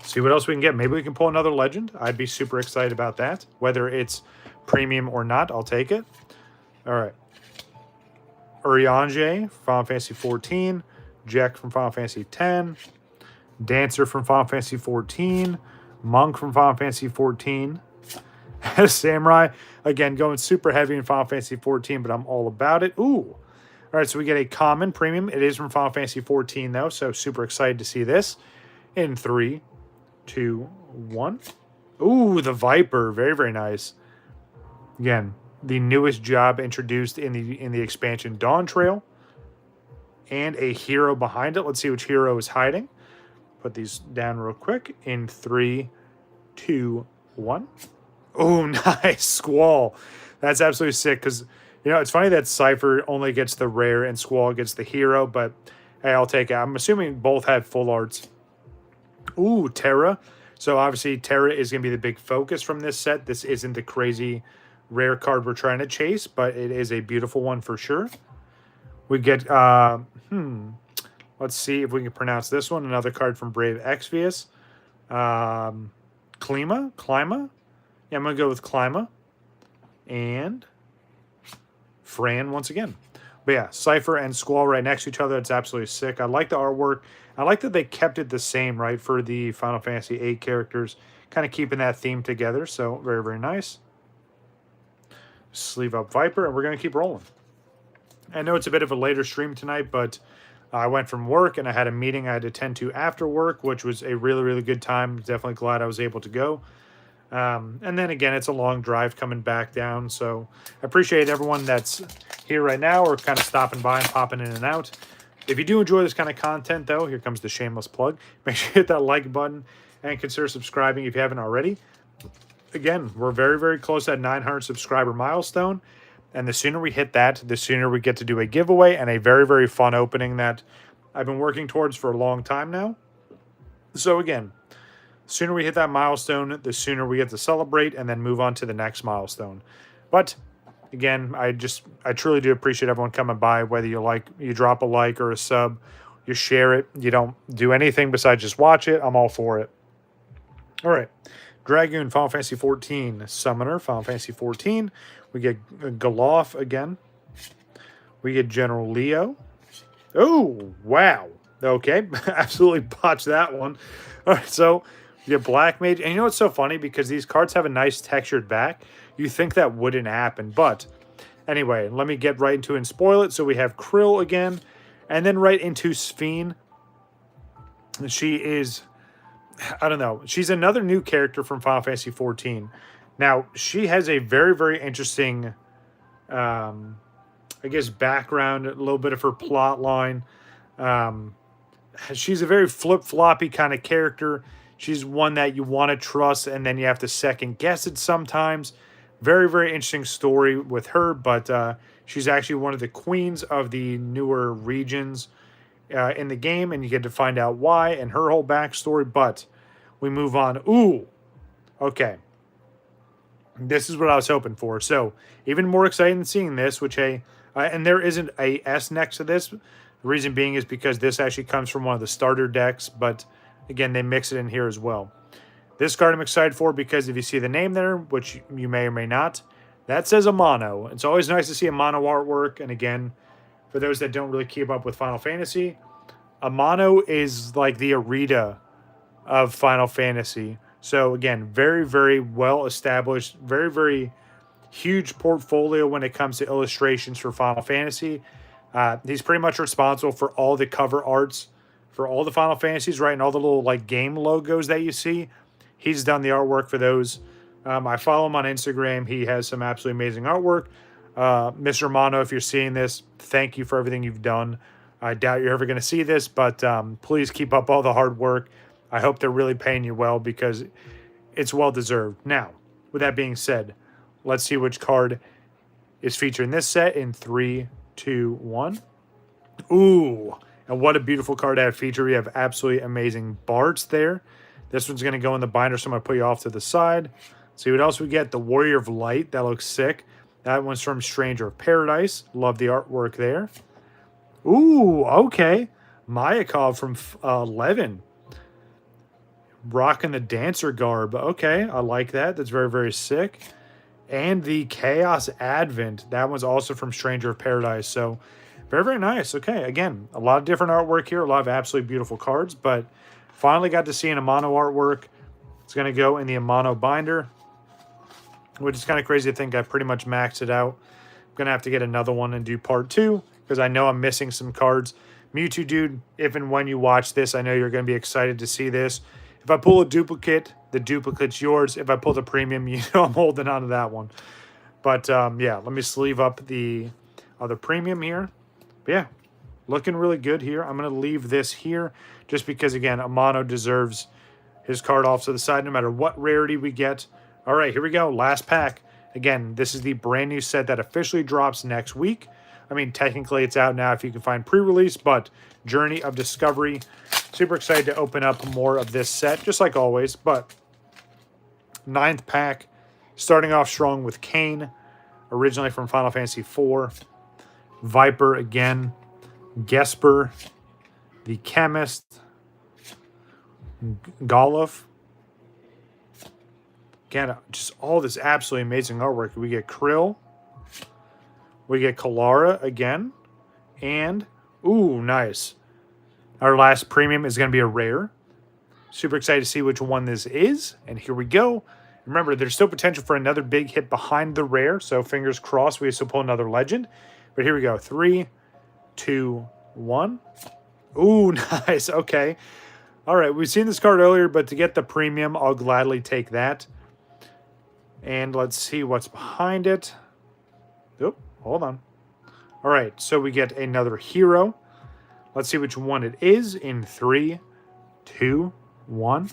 See what else we can get. Maybe we can pull another legend. I'd be super excited about that. Whether it's premium or not, I'll take it. All right. Urianger, Final Fantasy 14. Jack from Final Fantasy 10. Dancer from Final Fantasy 14. Monk from Final Fantasy 14. Samurai, again, going super heavy in Final Fantasy 14, but I'm all about it. Ooh. All right, so we get a common premium. It is from Final Fantasy 14, though, so super excited to see this. In 3, 2, 1. Ooh, the Viper. Very, very nice. Again, the newest job introduced in the expansion Dawn Trail. And a hero behind it. Let's see which hero is hiding. Put these down real quick. In 3, 2, 1. Oh, nice. Squall. That's absolutely sick because, you know, it's funny that Cypher only gets the rare and Squall gets the hero, but hey, I'll take it. I'm assuming both have full arts. Ooh, Terra. So obviously Terra is going to be the big focus from this set. This isn't the crazy rare card we're trying to chase, but it is a beautiful one for sure. We get, let's see if we can pronounce this one. Another card from Brave Exvius. Klima? Yeah, I'm going to go with Klima. And Fran once again. But yeah, Cypher and Squall right next to each other. It's absolutely sick. I like the artwork. I like that they kept it the same, right, for the Final Fantasy VIII characters. Kind of keeping that theme together. So very, very nice. Sleeve up Viper, and we're going to keep rolling. I know it's a bit of a later stream tonight, but I went from work and I had a meeting I had to attend to after work, which was a really, really good time. Definitely glad I was able to go. And then again, it's a long drive coming back down. So I appreciate everyone that's here right now or kind of stopping by and popping in and out. If you do enjoy this kind of content, though, here comes the shameless plug. Make sure you hit that like button and consider subscribing if you haven't already. Again, we're very, very close to that 900 subscriber milestone. And the sooner we hit that, the sooner we get to do a giveaway and a very, very fun opening that I've been working towards for a long time now. So again, the sooner we hit that milestone, the sooner we get to celebrate and then move on to the next milestone. But again, I truly do appreciate everyone coming by, whether you drop a like or a sub, you share it, you don't do anything besides just watch it. I'm all for it. All right. Dragoon, Final Fantasy 14. Summoner, Final Fantasy 14. We get Galoff again. We get General Leo. Oh, wow. Okay, absolutely botched that one. All right, so you get Black Mage. And you know what's so funny? Because these cards have a nice textured back. You think that wouldn't happen. But anyway, let me get right into it and spoil it. So we have Krill again. And then right into Sphene. She is... I don't know. She's another new character from Final Fantasy 14. Now, she has a very, very interesting, I guess, background, a little bit of her plot line. She's a very flip-floppy kind of character. She's one that you want to trust, and then you have to second-guess it sometimes. Very, very interesting story with her, but she's actually one of the queens of the newer regions in the game, and you get to find out why and her whole backstory, but we move on. Ooh, okay. This is what I was hoping for. So, even more exciting than seeing this, which, hey, and there isn't a S next to this. The reason being is because this actually comes from one of the starter decks, but again, they mix it in here as well. This card I'm excited for because if you see the name there, which you may or may not, that says a mono. It's always nice to see a mono artwork. And again, for those that don't really keep up with Final Fantasy, a mono is like the Arita of Final Fantasy. So again, very, very well established, very, very huge portfolio when it comes to illustrations for Final Fantasy. He's pretty much responsible for all the cover arts for all the Final Fantasies, right? And all the little like game logos that you see. He's done the artwork for those. I follow him on Instagram. He has some absolutely amazing artwork. Mr. Mono, if you're seeing this, thank you for everything you've done. I doubt you're ever going to see this, but please keep up all the hard work. I hope they're really paying you well because it's well deserved. Now, with that being said, let's see which card is featured in this set in 3, 2, 1. Ooh, and what a beautiful card to have featured. We have absolutely amazing Bards there. This one's going to go in the binder, so I'm going to put you off to the side. See what else we get. The Warrior of Light. That looks sick. That one's from Stranger of Paradise. Love the artwork there. Ooh, okay. Mayakov from 11. Rocking the dancer garb. Okay, I like that. That's very, very sick. And the Chaos Advent. That one's also from Stranger of Paradise. So, very, very nice. Okay, again, a lot of different artwork here. A lot of absolutely beautiful cards. But finally got to see an Amano artwork. It's going to go in the Amano binder, which is kind of crazy to think I pretty much maxed it out. I'm going to have to get another one and do part 2 because I know I'm missing some cards. Mewtwo dude, if and when you watch this, I know you're going to be excited to see this. If I pull a duplicate, the duplicate's yours. If I pull the premium, you know I'm holding on to that one. But yeah, let me sleeve up the other premium here. But yeah, looking really good here. I'm going to leave this here just because, again, Amano deserves his card off to the side no matter what rarity we get. All right, here we go. Last pack. Again, this is the brand new set that officially drops next week. I mean, technically it's out now if you can find pre-release, but Journey of Discovery. Super excited to open up more of this set, just like always. But 9th pack, starting off strong with Kain, originally from Final Fantasy IV. Viper again. Gesper. The Chemist. Golov. Again, just all this absolutely amazing artwork. We get Krill. We get Kalara again. And, ooh, nice. Our last premium is going to be a rare. Super excited to see which one this is. And here we go. Remember, there's still potential for another big hit behind the rare. So fingers crossed we still pull another legend. But here we go. 3, 2, 1. Ooh, nice. Okay. All right. We've seen this card earlier, but to get the premium, I'll gladly take that. And let's see what's behind it. Oop, hold on. All right. So we get another hero. Let's see which one it is in 3, 2, 1.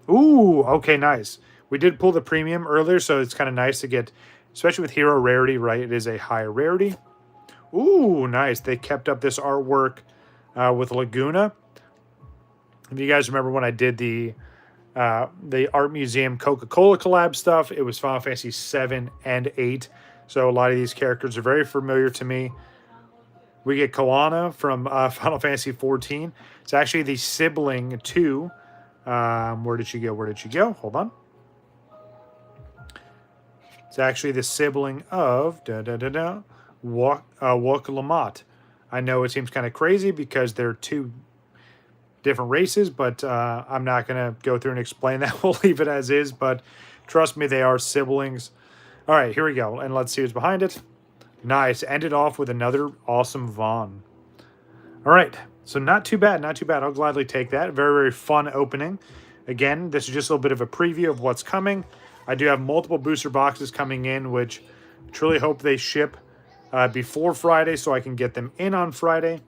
Ooh, okay, nice. We did pull the premium earlier, so it's kind of nice to get, especially with hero rarity, right? It is a higher rarity. Ooh, nice. They kept up this artwork with Laguna. If you guys remember when I did the Art Museum Coca-Cola collab stuff, it was Final Fantasy 7 and 8. So a lot of these characters are very familiar to me. We get Kalana from Final Fantasy 14. It's actually the sibling to... where did she go? Where did she go? Hold on. It's actually the sibling of... WakoLamat. I know it seems kind of crazy because they're two different races, but I'm not going to go through and explain that. We'll leave it as is, but trust me, they are siblings. All right, here we go. And let's see what's behind it. Nice. Ended off with another awesome Vaughn. All right. So not too bad. Not too bad. I'll gladly take that. Very, very fun opening. Again, this is just a little bit of a preview of what's coming. I do have multiple booster boxes coming in, which I truly hope they ship before Friday so I can get them in on Friday.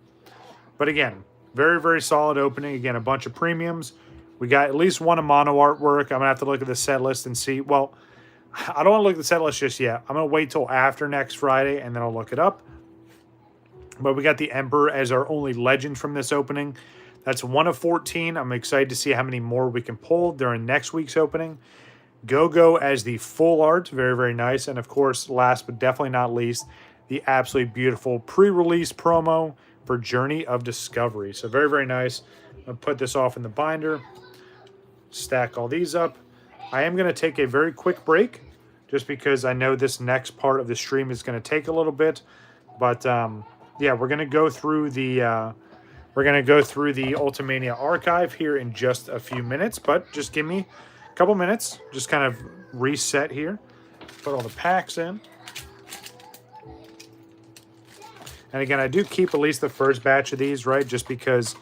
But again, very, very solid opening. Again, a bunch of premiums. We got at least one Amano artwork. I'm going to have to look at the set list and see. Well, I don't want to look at the set list just yet. I'm going to wait till after next Friday, and then I'll look it up. But we got the Emperor as our only legend from this opening. That's 1 of 14. I'm excited to see how many more we can pull during next week's opening. Go-Go as the full art. Very, very nice. And, of course, last but definitely not least, the absolutely beautiful pre-release promo for Journey of Discovery. So, very, very nice. I'll put this off in the binder. Stack all these up. I am going to take a very quick break just because I know this next part of the stream is going to take a little bit. But yeah, we're going to go through the Ultimania archive here in just a few minutes. But just give me a couple minutes. Just kind of reset here. Put all the packs in. And again, I do keep at least the first batch of these, right? Just because,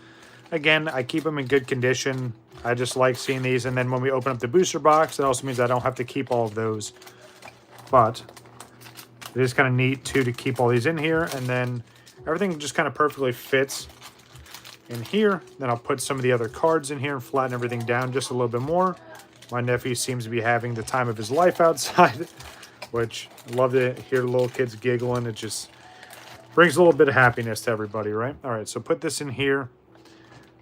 again, I keep them in good condition. I just like seeing these. And then when we open up the booster box, it also means I don't have to keep all of those. But it is kind of neat, too, to keep all these in here. And then everything just kind of perfectly fits in here. Then I'll put some of the other cards in here and flatten everything down just a little bit more. My nephew seems to be having the time of his life outside, which I love to hear little kids giggling. It just brings a little bit of happiness to everybody, right? All right, so put this in here.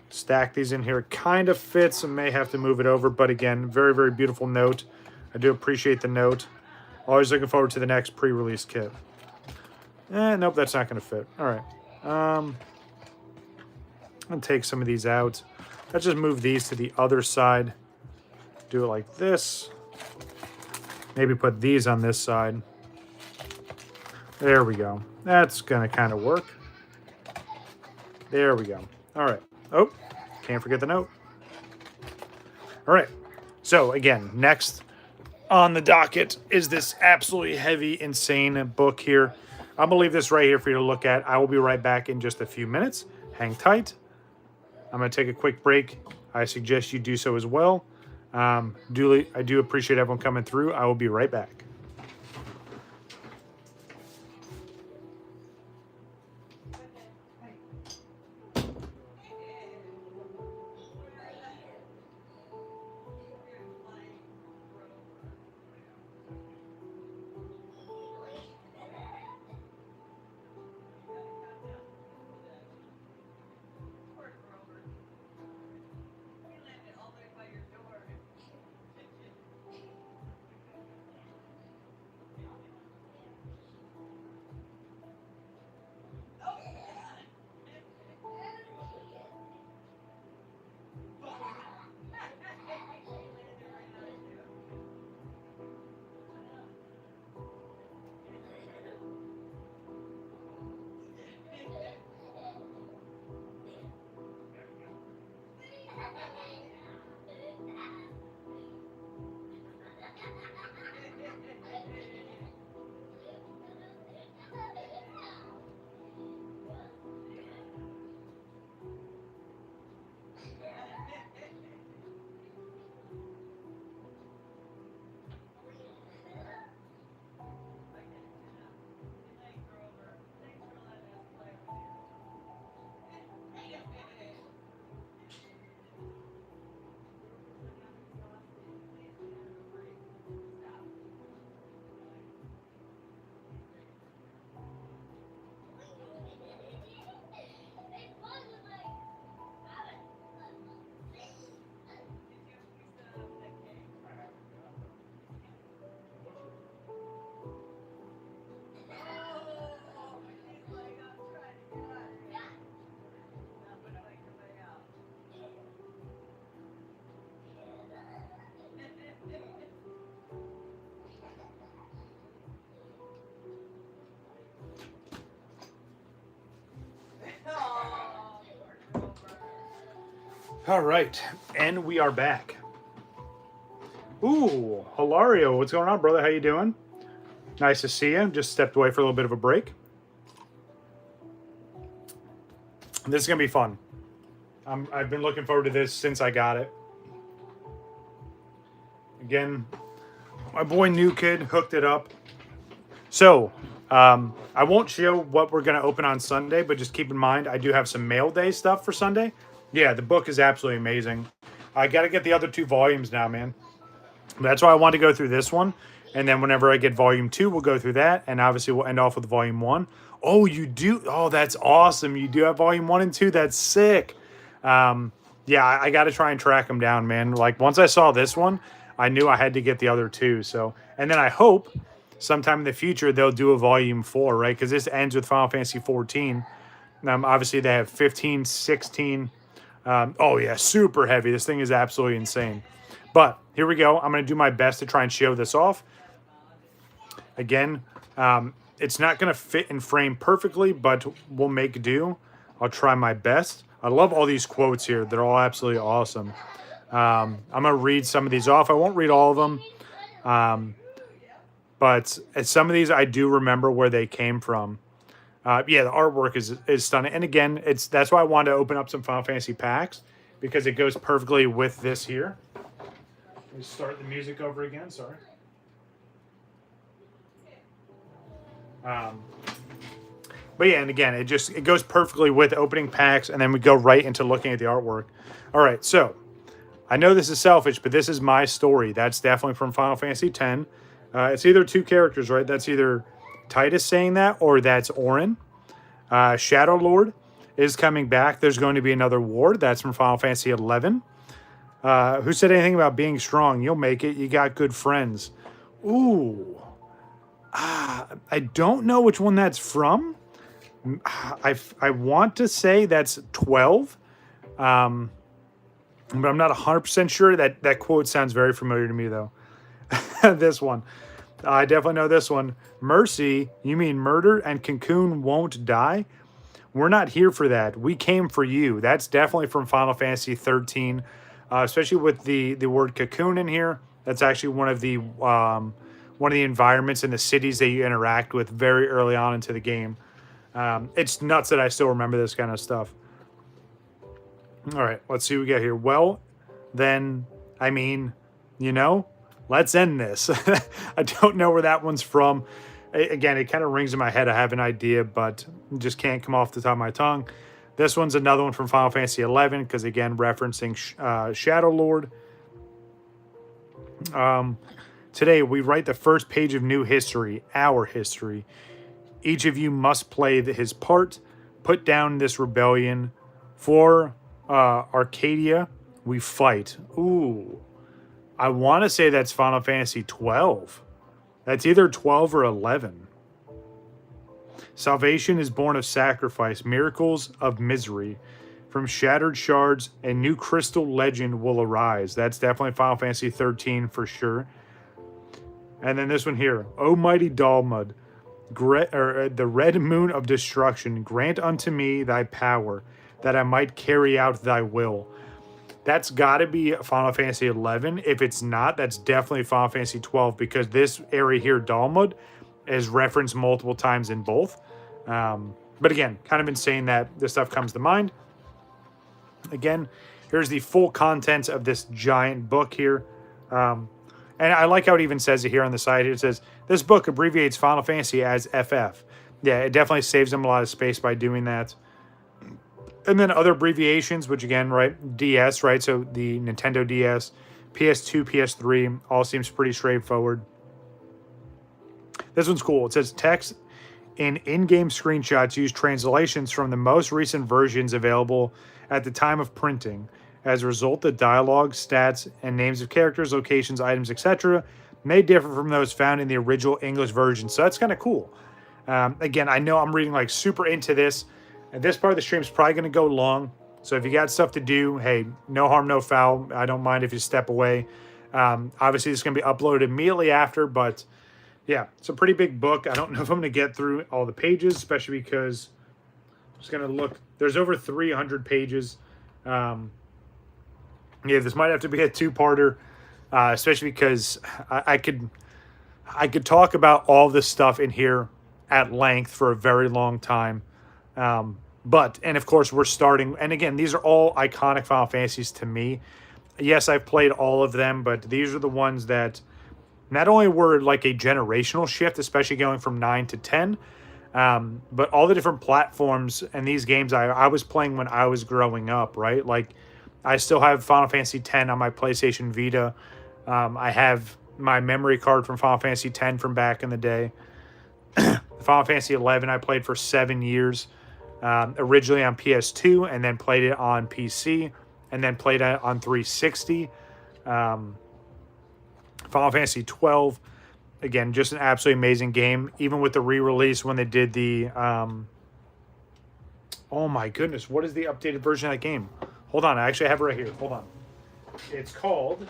Stack these in here. It kind of fits and may have to move it over. But again, very, very beautiful note. I do appreciate the note. Always looking forward to the next pre-release kit. Nope, that's not going to fit. All right. I'm going to take some of these out. Let's just move these to the other side. Do it like this. Maybe put these on this side. There we go. That's going to kind of work. There we go. All right. Oh, can't forget the note. All right. So, again, next on the docket is this absolutely heavy, insane book here. I'm going to leave this right here for you to look at. I will be right back in just a few minutes. Hang tight. I'm going to take a quick break. I suggest you do so as well. I do appreciate everyone coming through. I will be right back. All right, and we are back. Ooh, Hilario, what's going on, brother? How you doing? Nice to see you. Just stepped away for a little bit of a break. This is going to be fun. I've been looking forward to this since I got it. Again, my boy New Kid hooked it up. So, I won't show what we're going to open on Sunday, but just keep in mind, I do have some mail day stuff for Sunday. Yeah, the book is absolutely amazing. I got to get the other 2 volumes now, man. That's why I want to go through this one. And then whenever I get volume 2, we'll go through that. And obviously, we'll end off with volume 1. Oh, you do? Oh, that's awesome. You do have volume 1 and 2. That's sick. Yeah, I got to try and track them down, man. Like, once I saw this one, I knew I had to get the other 2. So, and then I hope sometime in the future, they'll do a volume 4, right? Because this ends with Final Fantasy 14. Obviously, they have 15, 16. Oh, yeah, super heavy. This thing is absolutely insane. But here we go. I'm going to do my best to try and show this off. Again, it's not going to fit in frame perfectly, but we'll make do. I'll try my best. I love all these quotes here. They're all absolutely awesome. I'm going to read some of these off. I won't read all of them. But some of these I do remember where they came from. Yeah, the artwork is stunning. And again, that's why I wanted to open up some Final Fantasy packs, because it goes perfectly with this here. Let me start the music over again, sorry. But yeah, and again, it goes perfectly with opening packs, and then we go right into looking at the artwork. All right, so I know this is selfish, but this is my story. That's definitely from Final Fantasy X. It's either two characters, right? That's either Titus saying that, or that's Auron. Shadow Lord is coming back. There's going to be another war. That's from Final Fantasy XI. Who said anything about being strong? You'll make it. You got good friends. Ooh. I don't know which one that's from. I want to say that's 12. But I'm not 100% sure. That quote sounds very familiar to me, though. This one. I definitely know this one. Mercy, you mean murder, and Cocoon won't die? We're not here for that. We came for you. That's definitely from Final Fantasy 13, especially with the word cocoon in here. That's actually one of the environments in the cities that you interact with very early on into the game. It's nuts that I still remember this kind of stuff. All right, let's see what we get here. Well, then, I mean, let's end this. I don't know where that one's from. Again, it kind of rings in my head. I have an idea, but just can't come off the top of my tongue. This one's another one from Final Fantasy XI, because, again, referencing Shadow Lord. Today, we write the first page of new history, our history. Each of you must play his part, put down this rebellion. For Arcadia, we fight. Ooh. I want to say that's Final Fantasy 12. That's either 12 or 11. Salvation is born of sacrifice, miracles of misery. From shattered shards, a new crystal legend will arise. That's definitely Final Fantasy 13 for sure. And then this one here. O mighty Dalmud, the red moon of destruction, grant unto me thy power, that I might carry out thy will. That's got to be Final Fantasy 11. If it's not, that's definitely Final Fantasy 12, because this area here, Dalmud, is referenced multiple times in both. But again, kind of insane that this stuff comes to mind. Again, here's the full contents of this giant book here. And I like how it even says it here on the side. It says, this book abbreviates Final Fantasy as FF. Yeah, it definitely saves them a lot of space by doing that. And then other abbreviations, which again, right, DS, right? So the Nintendo DS, PS2, PS3, all seems pretty straightforward. This one's cool. It says text and in-game screenshots use translations from the most recent versions available at the time of printing. As a result, the dialogue, stats, and names of characters, locations, items, etc. may differ from those found in the original English version. So that's kind of cool. Again, I know I'm reading like super into this. And this part of the stream is probably going to go long. So if you got stuff to do, hey, no harm, no foul. I don't mind if you step away. Obviously, it's going to be uploaded immediately after. But yeah, it's a pretty big book. I don't know if I'm going to get through all the pages, especially because I'm just going to look. There's over 300 pages. Yeah, this might have to be a two-parter, especially because I could talk about all this stuff in here at length for a very long time. And of course we're starting, and again, these are all iconic Final Fantasies to me. Yes, I've played all of them, but these are the ones that not only were like a generational shift, especially going from 9 to 10, but all the different platforms and these games I was playing when I was growing up, right? Like, I still have Final Fantasy X on my PlayStation Vita. I have my memory card from Final Fantasy X from back in the day. Final Fantasy XI I played for 7 years. Originally on PS2, and then played it on PC, and then played it on 360. Final Fantasy 12, again, just an absolutely amazing game. Even with the re-release when they did the... oh my goodness, what is the updated version of that game? Hold on, I actually have it right here. Hold on. It's called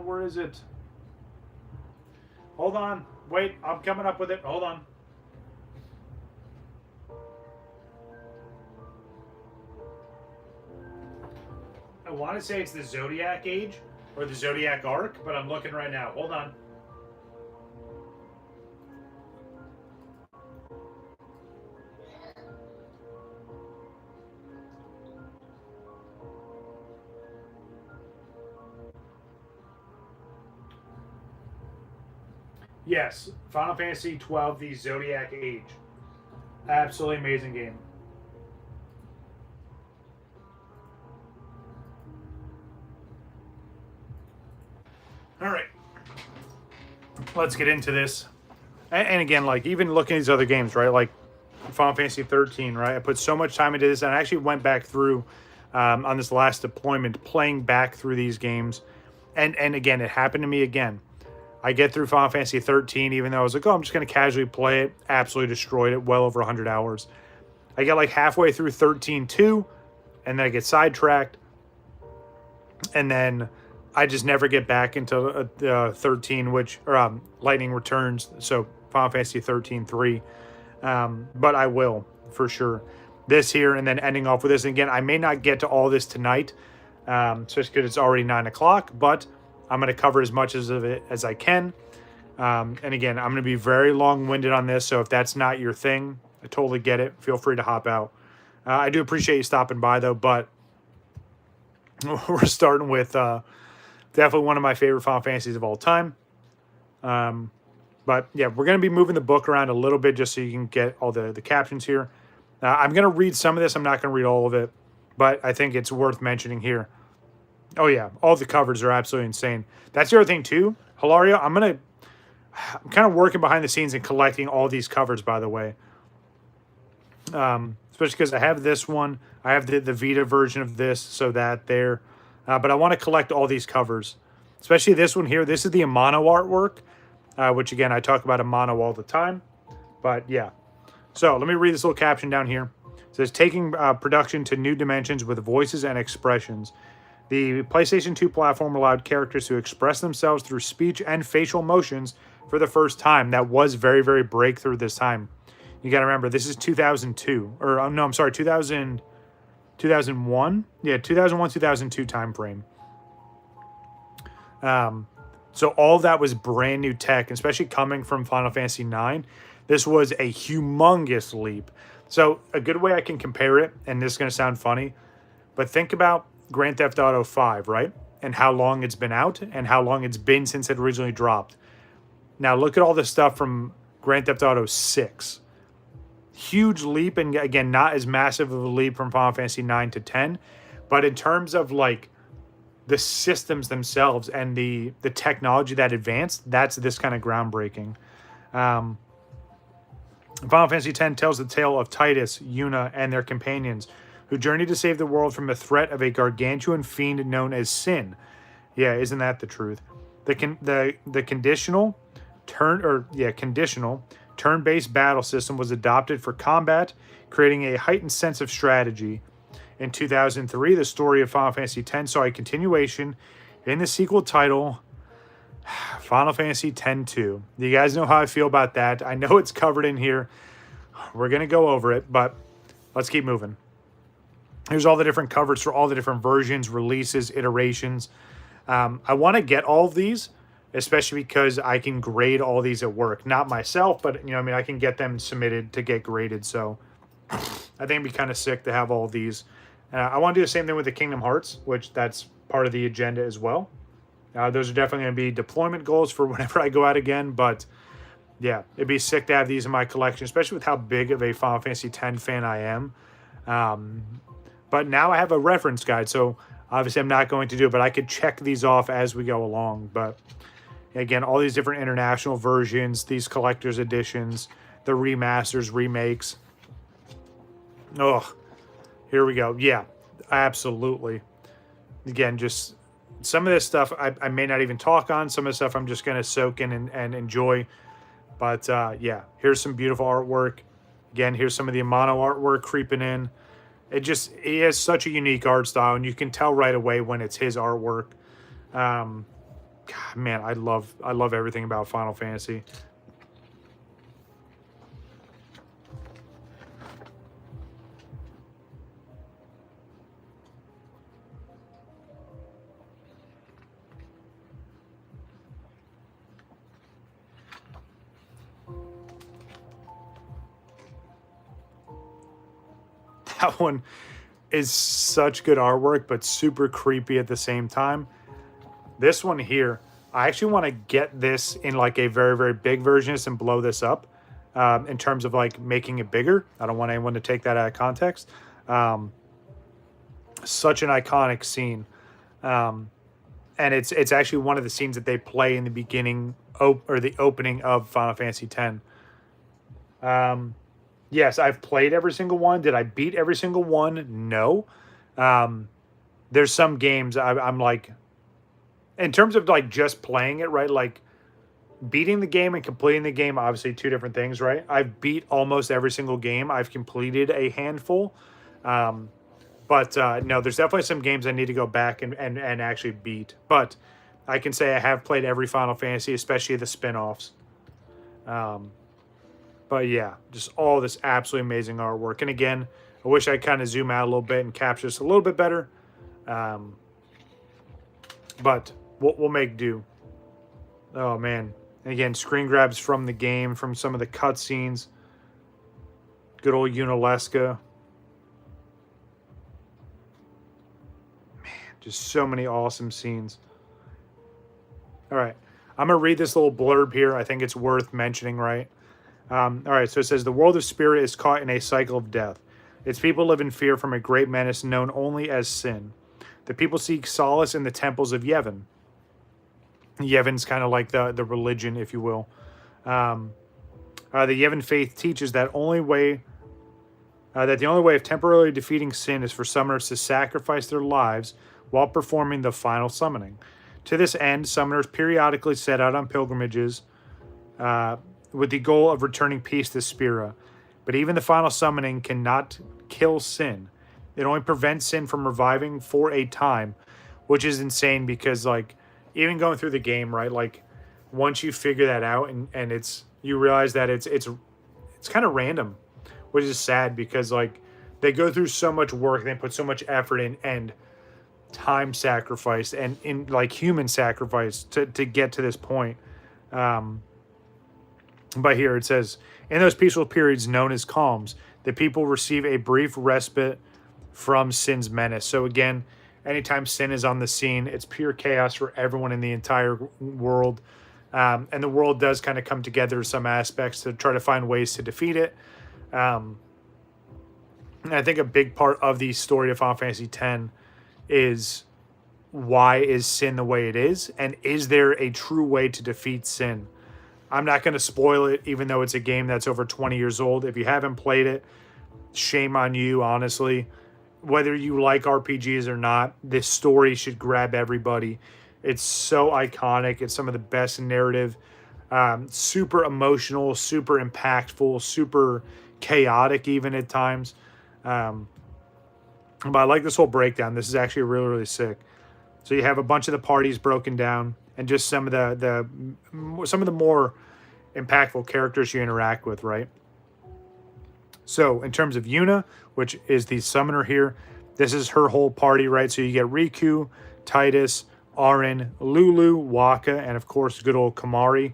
Where is it? Hold on. Wait, I'm coming up with it. Hold on. I want to say it's the Zodiac Age or the Zodiac Arc, but I'm looking right now. Hold on. Yes, Final Fantasy 12, the Zodiac Age. Absolutely amazing game. All right, let's get into this. And again, like even looking at these other games, right? Like Final Fantasy 13, right? I put so much time into this, and I actually went back through on this last deployment, playing back through these games. And again, it happened to me again. I get through Final Fantasy 13, even though I was like, oh, I'm just going to casually play it. Absolutely destroyed it, well over 100 hours. I get like halfway through 13.2, and then I get sidetracked. And then I just never get back into 13, or Lightning Returns. So Final Fantasy 13.3. But I will, for sure. This here, and then ending off with this. And again, I may not get to all this tonight, just because it's already 9 o'clock, but I'm going to cover as much of it as I can. And again, I'm going to be very long-winded on this, so if that's not your thing, I totally get it. Feel free to hop out. I do appreciate you stopping by, though, but we're starting with definitely one of my favorite Final Fantasies of all time. But, yeah, we're going to be moving the book around a little bit just so you can get all the captions here. I'm going to read some of this. I'm not going to read all of it, but I think it's worth mentioning here. Oh, yeah. All the covers are absolutely insane. That's the other thing, too. Hilario, I'm kind of working behind the scenes and collecting all these covers, by the way. Especially because I have this one. I have the Vita version of this, so that there. But I want to collect all these covers. Especially this one here. This is the Amano artwork, which, again, I talk about Amano all the time. But, yeah. So, let me read this little caption down here. It says, taking production to new dimensions with voices and expressions. The PlayStation 2 platform allowed characters to express themselves through speech and facial motions for the first time. That was very, very breakthrough this time. You got to remember, this is 2002. Or, no, I'm sorry, 2001? Yeah, 2001, 2002 time frame. So all that was brand new tech, especially coming from Final Fantasy 9. This was a humongous leap. So a good way I can compare it, and this is going to sound funny, but think about Grand Theft Auto 5, right? And how long it's been out and how long it's been since it originally dropped. Now look at all the stuff from Grand Theft Auto 6. Huge leap, and again, not as massive of a leap from Final Fantasy 9 to 10, but in terms of like the systems themselves and the technology that advanced, that's this kind of groundbreaking. Final Fantasy X tells the tale of Titus, Yuna, and their companions who journey to save the world from the threat of a gargantuan fiend known as Sin. Yeah, isn't that the truth? The conditional turn-based battle system was adopted for combat, creating a heightened sense of strategy. In 2003, the story of Final Fantasy X saw a continuation in the sequel title, Final Fantasy X-2. You guys know how I feel about that. I know it's covered in here. We're going to go over it, but let's keep moving. Here's all the different covers for all the different versions, releases, iterations. I want to get all of these, especially because I can grade all these at work. Not myself, but I can get them submitted to get graded. So I think it'd be kind of sick to have all of these. I want to do the same thing with the Kingdom Hearts, which that's part of the agenda as well. Those are definitely going to be deployment goals for whenever I go out again. But yeah, it'd be sick to have these in my collection, especially with how big of a Final Fantasy X fan I am. But now I have a reference guide, so obviously I'm not going to do it, but I could check these off as we go along. But again, all these different international versions, these collector's editions, the remasters, remakes. Oh, here we go. Yeah, absolutely. Again, just some of this stuff I may not even talk on. Some of the stuff I'm just going to soak in and enjoy. But yeah, here's some beautiful artwork. Again, here's some of the Amano artwork creeping in. He has such a unique art style, and you can tell right away when it's his artwork. God, man, I love everything about Final Fantasy. That one is such good artwork, but super creepy at the same time. This one here, I actually want to get this in like a very, very big version and blow this up in terms of like making it bigger. I don't want anyone to take that out of context. Such an iconic scene. And it's actually one of the scenes that they play in the beginning or the opening of Final Fantasy X. Yes, I've played every single one. Did I beat every single one? No. There's some games I'm like, in terms of like just playing it, right? Like beating the game and completing the game, obviously two different things, right? I've beat almost every single game. I've completed a handful. But no, there's definitely some games I need to go back and actually beat. But I can say I have played every Final Fantasy, especially the spin-offs. But yeah, just all this absolutely amazing artwork. And again, I wish I kind of zoom out a little bit and capture this a little bit better. But we'll make do. Oh, man. And again, screen grabs from the game, from some of the cutscenes. Good old Unalesca. Man, just so many awesome scenes. All right. I'm going to read this little blurb here. I think it's worth mentioning, right? All right, so it says, the world of spirit is caught in a cycle of death. Its people live in fear from a great menace known only as sin. The people seek solace in the temples of Yevon. Yevon's kind of like the religion, if you will. The Yevon faith teaches that the only way of temporarily defeating sin is for summoners to sacrifice their lives while performing the final summoning. To this end, summoners periodically set out on pilgrimages with the goal of returning peace to Spira. But even the final summoning cannot kill sin. It only prevents sin from reviving for a time, which is insane because, like, even going through the game, right, like, once you figure that out and you realize that it's kind of random, which is sad because, like, they go through so much work, they put so much effort in and time sacrifice and in like human sacrifice to get to this point. But here it says, in those peaceful periods known as calms, the people receive a brief respite from sin's menace. So again, anytime sin is on the scene, it's pure chaos for everyone in the entire world. And the world does kind of come together in some aspects to try to find ways to defeat it. And I think a big part of the story of Final Fantasy X is, why is sin the way it is? And is there a true way to defeat sin? I'm not going to spoil it, even though it's a game that's over 20 years old. If you haven't played it, shame on you, honestly. Whether you like RPGs or not, this story should grab everybody. It's so iconic. It's some of the best narrative. Super emotional, super impactful, super chaotic even at times. But I like this whole breakdown. This is actually really, really sick. So you have a bunch of the parties broken down, and just some of the more impactful characters you interact with, right? So in terms of Yuna, which is the summoner here, this is her whole party, right? So you get Riku, Titus, Auron, Lulu, Waka, and of course good old Kamari.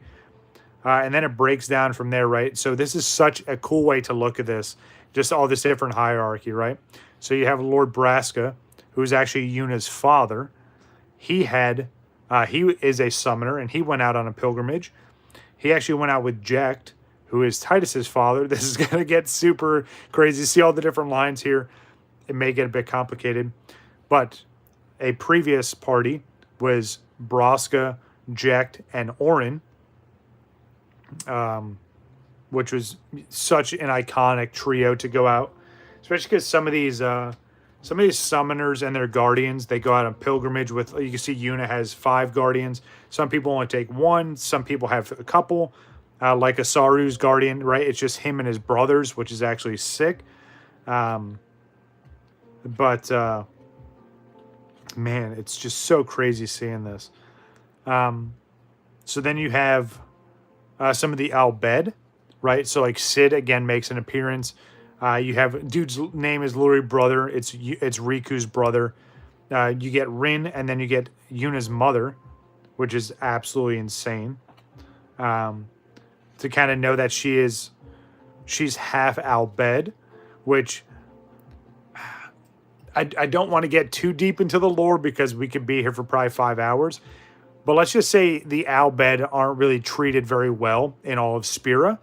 And then it breaks down from there, right? So this is such a cool way to look at this. Just all this different hierarchy, right? So you have Lord Braska, who's actually Yuna's father. He is a summoner, and he went out on a pilgrimage. He actually went out with Jecht, who is Titus's father. This is going to get super crazy. See all the different lines here. It may get a bit complicated. But a previous party was Braska, Jecht, and Auron, which was such an iconic trio to go out, especially because some of these summoners and their guardians, they go out on pilgrimage with, you can see Yuna has 5 guardians. Some people only take 1. Some people have a couple, like Asaru's guardian, right? It's just him and his brothers, which is actually sick. But Man, it's just so crazy seeing this. So then you have some of the Albed, right? So like Sid again makes an appearance. You have dude's name is literally brother. It's Riku's brother. You get Rin, and then you get Yuna's mother, which is absolutely insane. To kind of know that she's half Albed, which I don't want to get too deep into the lore because we could be here for probably 5 hours. But let's just say the Albed aren't really treated very well in all of Spira.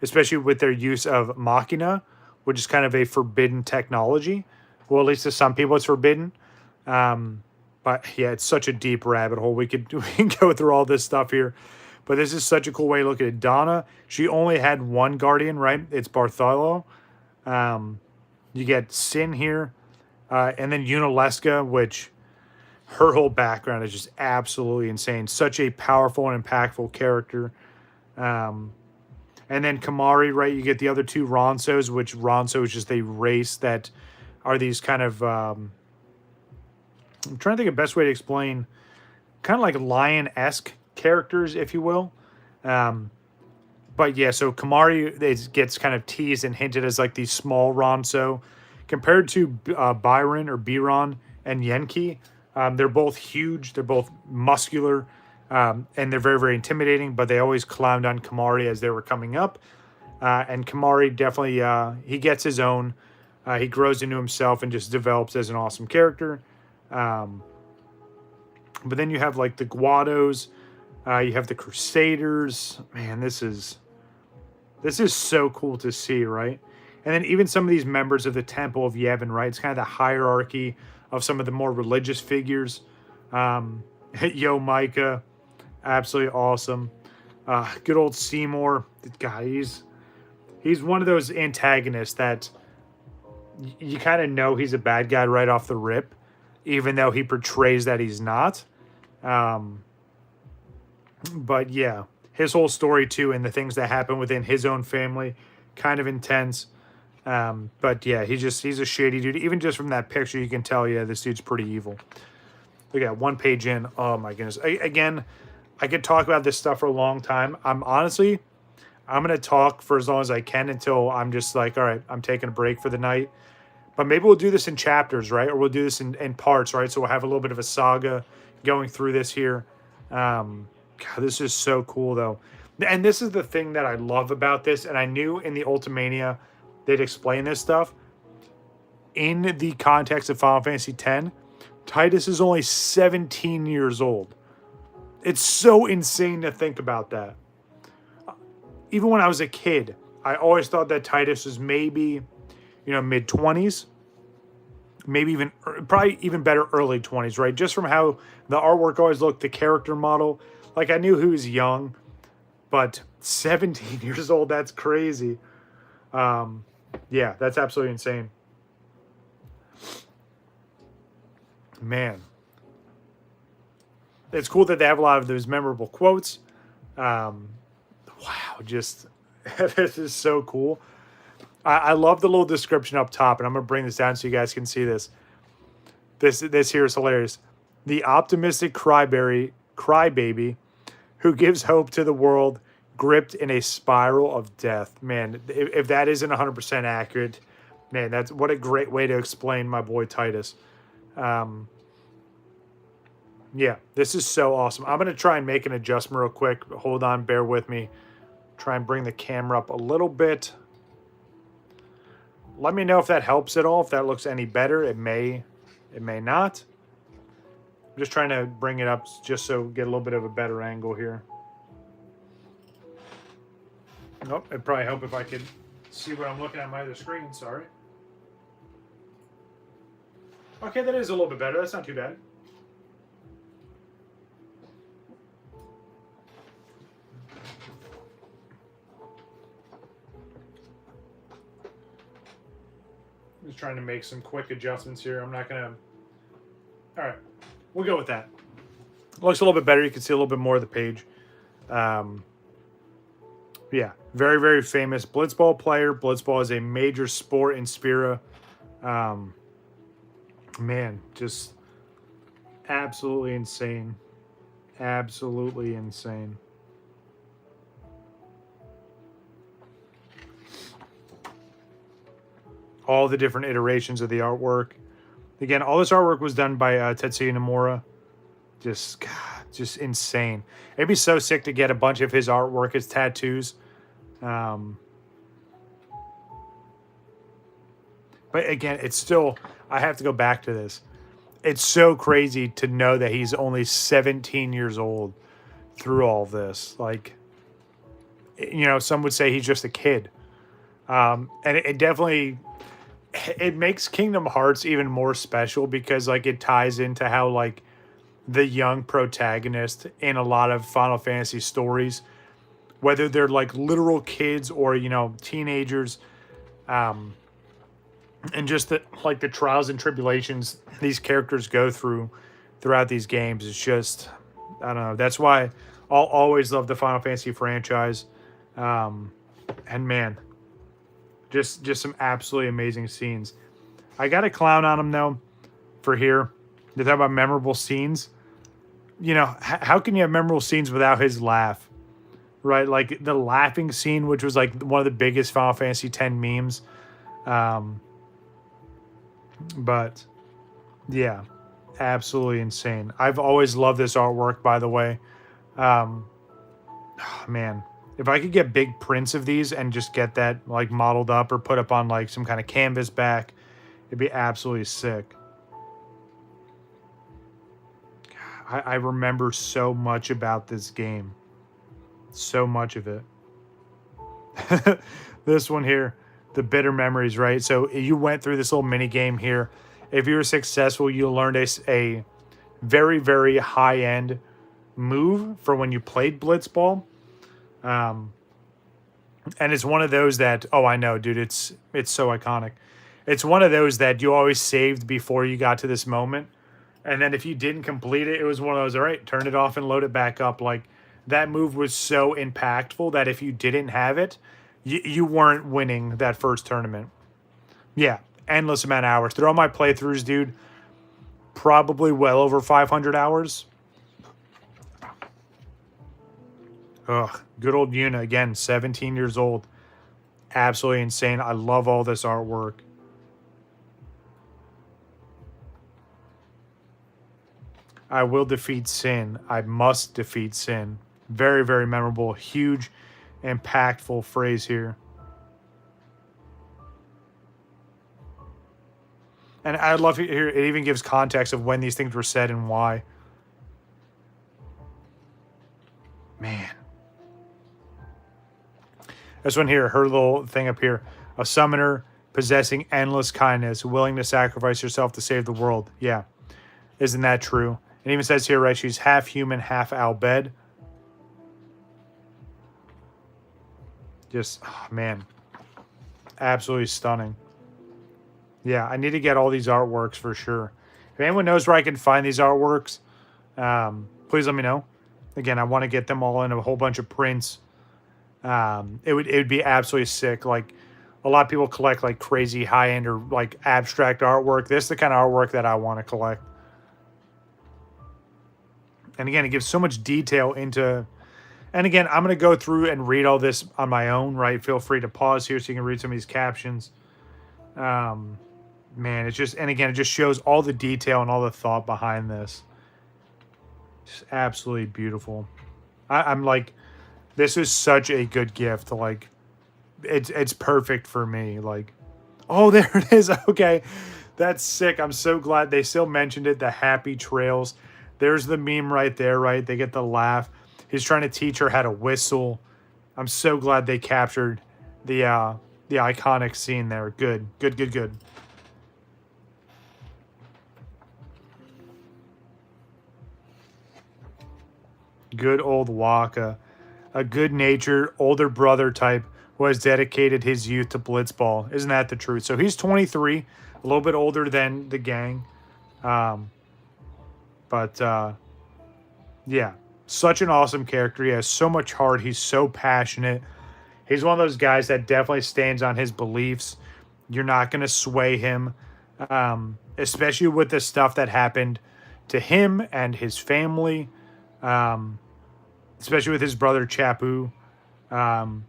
Especially with their use of Machina, which is kind of a forbidden technology. Well, at least to some people it's forbidden. But yeah, it's such a deep rabbit hole. We can go through all this stuff here. But this is such a cool way to look at it. Donna, she only had one guardian, right? It's Bartholo. You get Sin here. And then Unalesca, which her whole background is just absolutely insane. Such a powerful and impactful character. And then Kamari, right? You get the other two Ronsos, which Ronso is just a race that are these kind of... I'm trying to think of the best way to explain. Kind of like lion-esque characters, if you will. But yeah, so Kamari gets kind of teased and hinted as like the small Ronso. Compared to Byron or Biron and Yenki, they're both huge. They're both muscular. And they're very, very intimidating, but they always clowned on Kamari as they were coming up. And Kamari definitely, he gets his own. He grows into himself and just develops as an awesome character. But then you have like the Guados. You have the Crusaders. Man, this is so cool to see, right? And then even some of these members of the Temple of Yevon, right? It's kind of the hierarchy of some of the more religious figures. Yo, Micah. Absolutely awesome. Good old Seymour. God, he's one of those antagonists that you kind of know he's a bad guy right off the rip, even though he portrays that he's not. But yeah, his whole story too, and the things that happen within his own family, kind of intense. But yeah, he's a shady dude. Even just from that picture, you can tell, yeah, this dude's pretty evil. Look at 1 page in. Oh my goodness. Again, I could talk about this stuff for a long time. I'm going to talk for as long as I can until I'm just like, all right, I'm taking a break for the night. But maybe we'll do this in chapters, right? Or we'll do this in parts, right? So we'll have a little bit of a saga going through this here. God, this is so cool, though. And this is the thing that I love about this. And I knew in the Ultimania they'd explain this stuff. In the context of Final Fantasy X, Titus is only 17 years old. It's so insane to think about that. Even when I was a kid, I always thought that Titus was maybe, mid-20s. Maybe probably even better early 20s, right? Just from how the artwork always looked, the character model. Like, I knew he was young, but 17 years old, that's crazy. Yeah, that's absolutely insane. Man. It's cool that they have a lot of those memorable quotes. Wow, just this is so cool. I love the little description up top, and I'm going to bring this down so you guys can see this. This here is hilarious. The optimistic crybaby who gives hope to the world, gripped in a spiral of death. Man, if that isn't 100% accurate, man, that's what a great way to explain my boy Titus. Yeah, this is so awesome. I'm going to try and make an adjustment real quick. Hold on, bear with me. Try and bring the camera up a little bit. Let me know if that helps at all, if that looks any better. It may not. I'm just trying to bring it up just so get a little bit of a better angle here. Nope, it'd probably help if I could see what I'm looking at on my other screen. Sorry. Okay, that is a little bit better. That's not too bad. Just trying to make some quick adjustments here. I'm not going to... All right. We'll go with that. Looks a little bit better. You can see a little bit more of the page. Yeah. Very, very famous Blitzball player. Blitzball is a major sport in Spira. Man, just absolutely insane. Absolutely insane. All the different iterations of the artwork. Again, all this artwork was done by Tetsuya Nomura. Just, God, just insane. It'd be so sick to get a bunch of his artwork as tattoos. But again, it's still, I have to go back to this. It's so crazy to know that he's only 17 years old through all this. Like, you know, some would say he's just a kid. And it definitely, it makes Kingdom Hearts even more special because, like, it ties into how, like, the young protagonist in a lot of Final Fantasy stories, whether they're like literal kids or, you know, teenagers, and just the like the trials and tribulations these characters go through throughout these games. It's just, I don't know. That's why I'll always love the Final Fantasy franchise. And man, just some absolutely amazing scenes. I got a clown on him though for here. They talk about memorable scenes. You know, how can you have memorable scenes without his laugh? Right? Like the laughing scene, which was like one of the biggest Final Fantasy X memes. But yeah, absolutely insane. I've always loved this artwork, by the way. Oh, man, if I could get big prints of these and just get that like modeled up or put up on like some kind of canvas back, it'd be absolutely sick. I remember so much about this game. So much of it. This one here, the bitter memories, right? So you went through this little mini game here. If you were successful, you learned a very, very high-end move for when you played Blitzball. And it's one of those that, oh, I know, dude, it's so iconic. It's one of those that you always saved before you got to this moment. And then if you didn't complete it, it was one of those, all right, turn it off and load it back up. Like, that move was so impactful that if you didn't have it, you weren't winning that first tournament. Yeah, endless amount of hours. Through all my playthroughs, dude, probably well over 500 hours. Ugh, good old Yuna, again, 17 years old. Absolutely insane. I love all this artwork. I will defeat sin. I must defeat sin. Very, very memorable. Huge, impactful phrase here. And I love it here. It even gives context of when these things were said and why. Man. This one here, her little thing up here. A summoner possessing endless kindness, willing to sacrifice herself to save the world. Yeah. Isn't that true? It even says here, right, she's half human, half Albed. Just, oh, man. Absolutely stunning. Yeah, I need to get all these artworks for sure. If anyone knows where I can find these artworks, please let me know. Again, I want to get them all in a whole bunch of prints. It would be absolutely sick. Like, a lot of people collect like crazy high-end or like abstract artwork. This is the kind of artwork that I want to collect. And again, it gives so much detail into... And again, I'm going to go through and read all this on my own, right? Feel free to pause here so you can read some of these captions. Man, it's just... And again, it just shows all the detail and all the thought behind this. Just absolutely beautiful. I'm like... This is such a good gift. Like, it's perfect for me. Like, oh, there it is. Okay, that's sick. I'm so glad they still mentioned it. The happy trails. There's the meme right there, right? They get the laugh. He's trying to teach her how to whistle. I'm so glad they captured the iconic scene there. Good, good, good, good. Good old Waka. A good-natured older brother type who has dedicated his youth to Blitzball. Isn't that the truth? So he's 23, a little bit older than the gang. Yeah, such an awesome character. He has so much heart. He's so passionate. He's one of those guys that definitely stands on his beliefs. You're not going to sway him. especially with the stuff that happened to him and his family, especially with his brother Chapu. Um,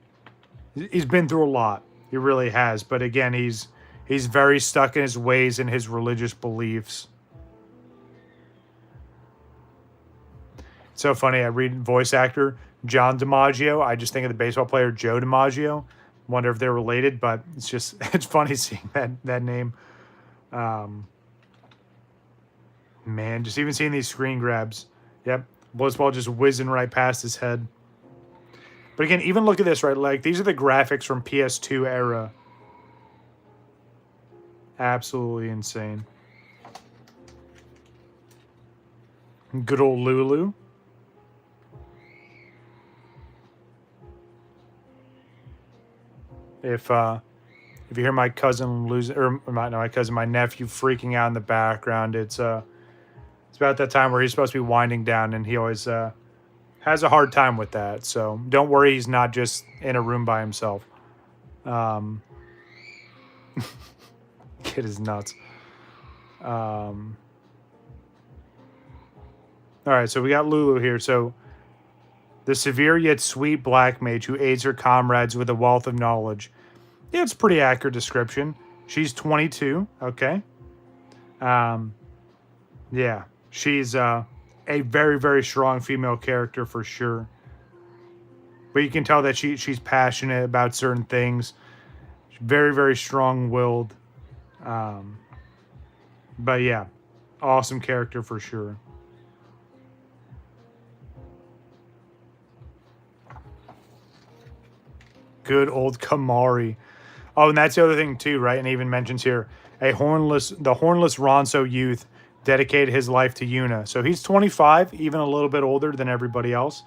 he's been through a lot. He really has. But again, he's very stuck in his ways and his religious beliefs. It's so funny. I read voice actor John DiMaggio. I just think of the baseball player Joe DiMaggio. Wonder if they're related, but it's just it's funny seeing that name. Man, just even seeing these screen grabs. Yep, Blitzball just whizzing right past his head. But again, even look at this, right? Like, these are the graphics from PS2 era. Absolutely insane. Good old Lulu. If you hear my cousin losing, or my cousin, my nephew freaking out in the background, it's about that time where he's supposed to be winding down, and he always has a hard time with that. So don't worry, he's not just in a room by himself. Kid is nuts. All right, so we got Lulu here. So the severe yet sweet black mage who aids her comrades with a wealth of knowledge. Yeah, it's a pretty accurate description. She's 22. Okay. Yeah, she's a very, very strong female character for sure. But you can tell that she's passionate about certain things. She's very, very strong-willed. But yeah, awesome character for sure. Good old Kamari. Oh, and that's the other thing too, right? And even mentions here the hornless Ronso youth dedicated his life to Yuna. So he's 25, even a little bit older than everybody else.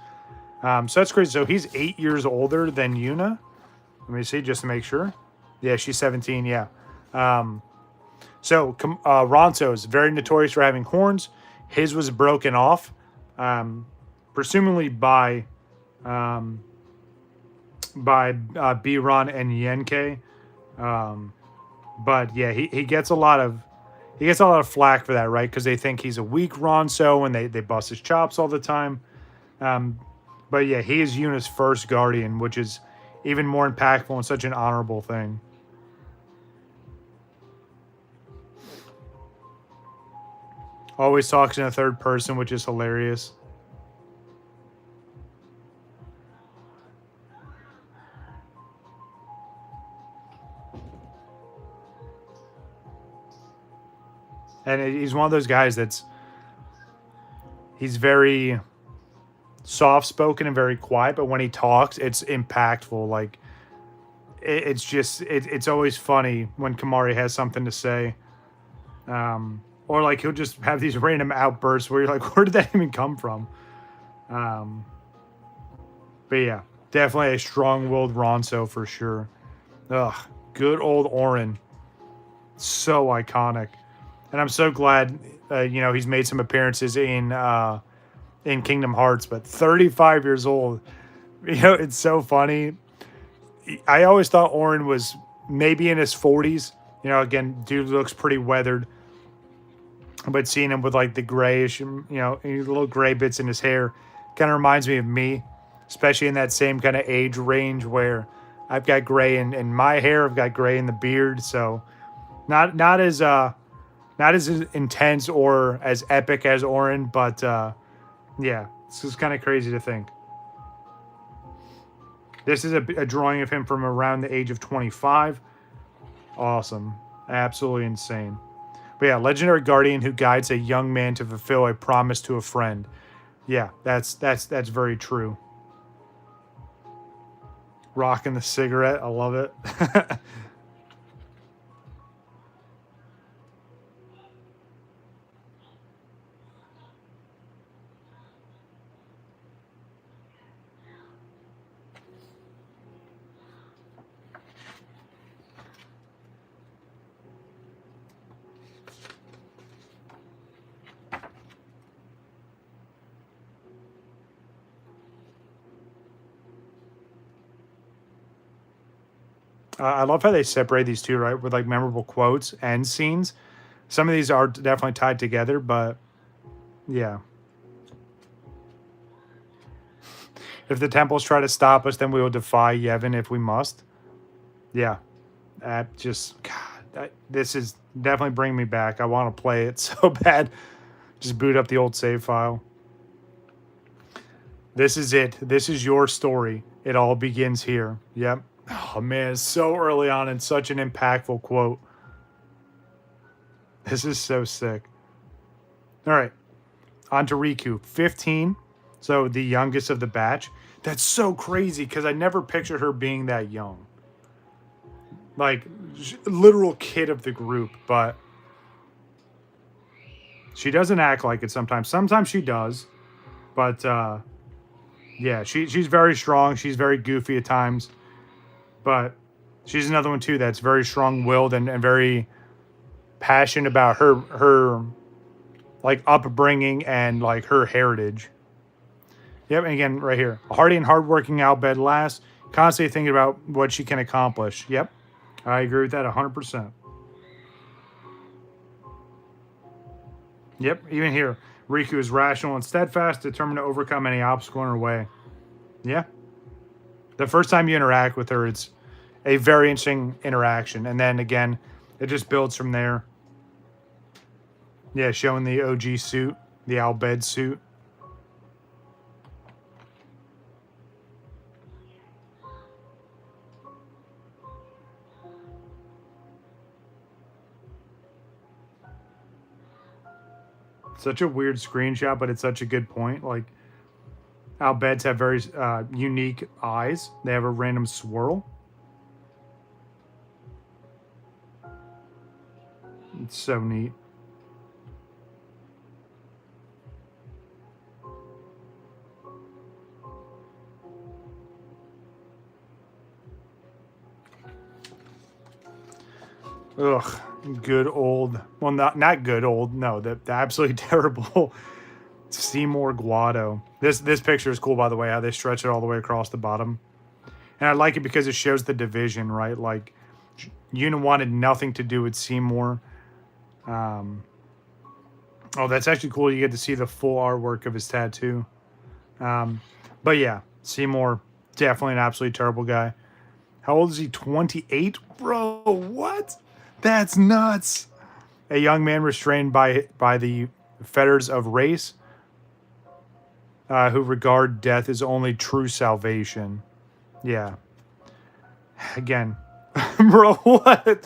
So that's crazy. So he's 8 years older than Yuna. Let me see just to make sure. Yeah, she's 17. Yeah. So Ronso is very notorious for having horns. His was broken off, presumably by Biron and Yenke. But yeah, he gets a lot of flack for that, right? Because they think he's a weak Ronso and they bust his chops all the time. But yeah, he is Yuna's first guardian, which is even more impactful and such an honorable thing. Always talks in a third person, which is hilarious. And he's one of those guys he's very soft-spoken and very quiet, but when he talks, it's impactful. Like, it's always funny when Kamari has something to say. Or like he'll just have these random outbursts where you're like, where did that even come from? But yeah, definitely a strong-willed Ronso for sure. Ugh, good old Orin. So iconic. And I'm so glad, he's made some appearances in Kingdom Hearts, but 35 years old. It's so funny. I always thought Orin was maybe in his 40s. Again, dude looks pretty weathered. But seeing him with like the grayish, little gray bits in his hair kind of reminds me of me, especially in that same kind of age range where I've got gray in my hair, I've got gray in the beard. So not as intense or as epic as Orin, but yeah, this is kind of crazy to think. This is a drawing of him from around the age of 25. Awesome. Absolutely insane. But yeah, legendary guardian who guides a young man to fulfill a promise to a friend. Yeah, that's very true. Rocking the cigarette. I love it. I love how they separate these two, right? With like memorable quotes and scenes. Some of these are definitely tied together, but yeah. If the temples try to stop us, then we will defy Yevon if we must. Yeah. Just, God, this is definitely bringing me back. I want to play it so bad. Just boot up the old save file. This is it. This is your story. It all begins here. Yep. Oh, man, it's so early on and such an impactful quote. This is so sick. All right. On to Riku. 15. So the youngest of the batch. That's so crazy because I never pictured her being that young. Like, literal kid of the group, but she doesn't act like it sometimes. Sometimes she does, but yeah, she's very strong. She's very goofy at times, but she's another one too that's very strong-willed and very passionate about her like upbringing and like her heritage. Yep, and again, right here, a hardy and hardworking Albed lass, constantly thinking about what she can accomplish. Yep, I agree with that 100%. Yep, even here, Riku is rational and steadfast, determined to overcome any obstacle in her way. Yeah. The first time you interact with her, it's a very interesting interaction. And then again, it just builds from there. Yeah, showing the OG suit, the Albed suit. Such a weird screenshot, but it's such a good point. Like, Albeds have very unique eyes. They have a random swirl. It's so neat. Ugh, good old. Well, not good old. No, the absolutely terrible Seymour Guado. This picture is cool, by the way, how they stretch it all the way across the bottom. And I like it because it shows the division, right? Like, Yuna wanted nothing to do with Seymour. Oh, that's actually cool. You get to see the full artwork of his tattoo. But yeah, Seymour, definitely an absolutely terrible guy. How old is he? 28? Bro, what? That's nuts. A young man restrained by the fetters of race, who regard death as only true salvation. Yeah. Again, bro, what?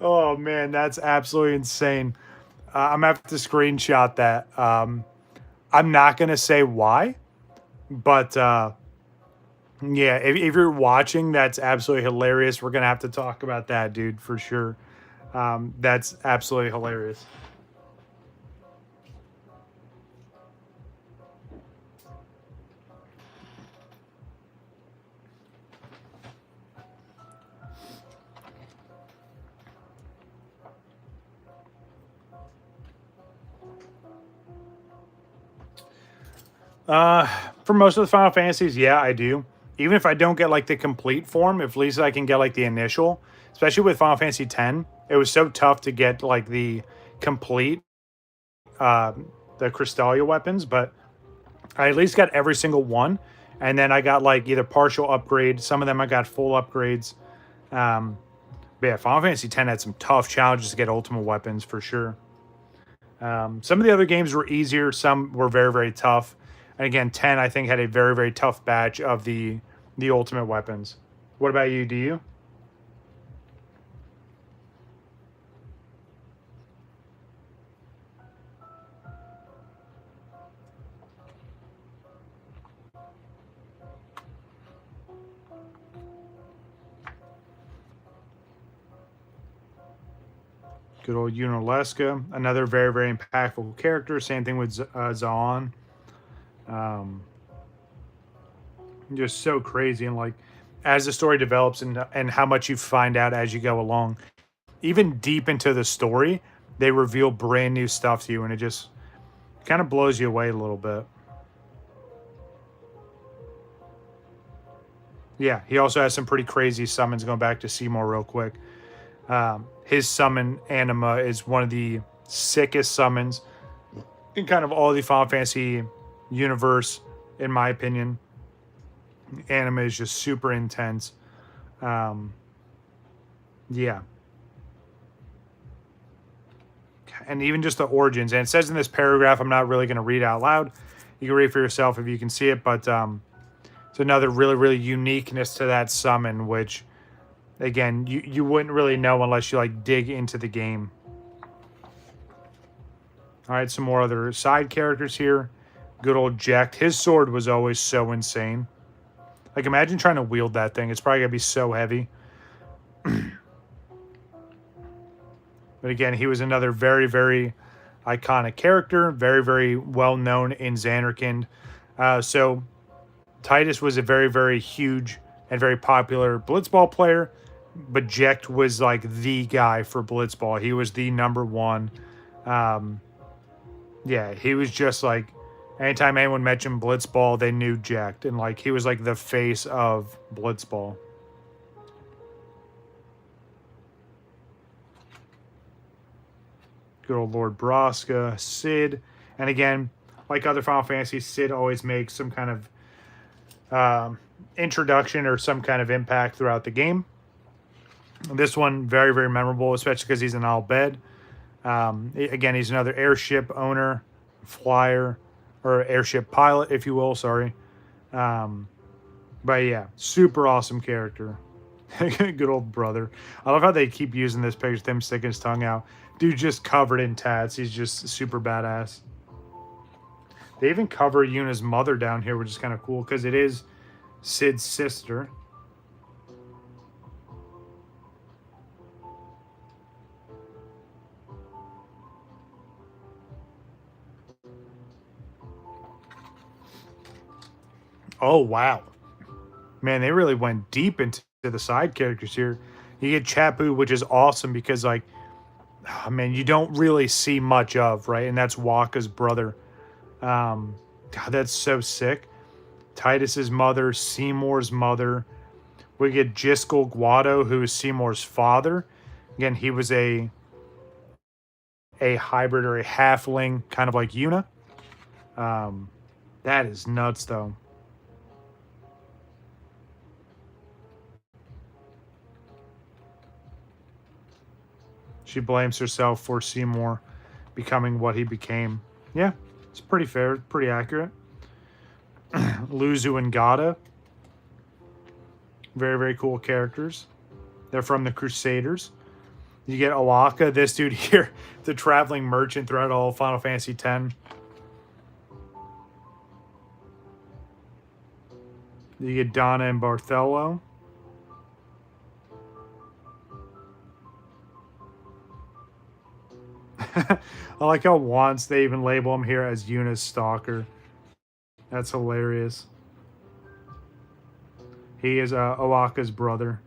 Oh, man, that's absolutely insane. I'm going to have to screenshot that. I'm not going to say why, but yeah, if you're watching, that's absolutely hilarious. We're going to have to talk about that, dude, for sure. That's absolutely hilarious. For most of the Final Fantasies, yeah, I do. Even if I don't get like the complete form, if at least I can get like the initial, especially with Final Fantasy X, it was so tough to get like the complete, the Crystallia weapons, but I at least got every single one. And then I got like either partial upgrade. Some of them I got full upgrades. But yeah, Final Fantasy X had some tough challenges to get ultimate weapons for sure. Some of the other games were easier. Some were very, very tough. And again, 10, I think, had a very, very tough batch of the ultimate weapons. What about you? Do you? Good old Unaleska. Another very, very impactful character. Same thing with Zaun. Just so crazy, and like as the story develops and how much you find out as you go along, even deep into the story, they reveal brand new stuff to you, and it just kind of blows you away a little bit. Yeah, he also has some pretty crazy summons. Going back to Seymour real quick. His summon anima is one of the sickest summons in kind of all the Final Fantasy universe, in my opinion. Anima is just super intense. Yeah. And even just the origins. And it says in this paragraph, I'm not really going to read out loud. You can read for yourself if you can see it, but it's another really, really uniqueness to that summon, which, again, you wouldn't really know unless you, like, dig into the game. All right, some more other side characters here. Good old Jecht. His sword was always so insane. Like, imagine trying to wield that thing. It's probably going to be so heavy. But again, he was another very, very iconic character. Very, very well known in Zanarkand. So Titus was a very, very huge and very popular Blitzball player. But Jecht was like the guy for Blitzball. He was the number one. Yeah, he was just like, anytime anyone mentioned Blitzball, they knew Jecht. And like, he was like the face of Blitzball. Good old Lord Braska, Sid. And again, like other Final Fantasy, Sid always makes some kind of introduction or some kind of impact throughout the game. This one, very, very memorable, especially because he's an Al Bhed. Again, he's another airship owner, flyer, or airship pilot, if you will, sorry. But yeah, super awesome character. Good old brother. I love how they keep using this picture of him sticking his tongue out. Dude just covered in tats. He's just super badass. They even cover Yuna's mother down here, which is kind of cool because it is Sid's sister. Oh, wow. Man, they really went deep into the side characters here. You get Chapu, which is awesome because, like, oh, man, you don't really see much of, right? And that's Waka's brother. God, that's so sick. Titus's mother, Seymour's mother. We get Jiskel Guado, who is Seymour's father. Again, he was a hybrid or a halfling, kind of like Yuna. That is nuts, though. She blames herself for Seymour becoming what he became. Yeah, it's pretty fair, pretty accurate. Luzu and Gata. Very, very cool characters. They're from the Crusaders. You get Awaka, this dude here, the traveling merchant throughout all Final Fantasy X. You get Donna and Bartholo. I like how once they even label him here as Yuna's stalker. That's hilarious. He is Awaka's brother.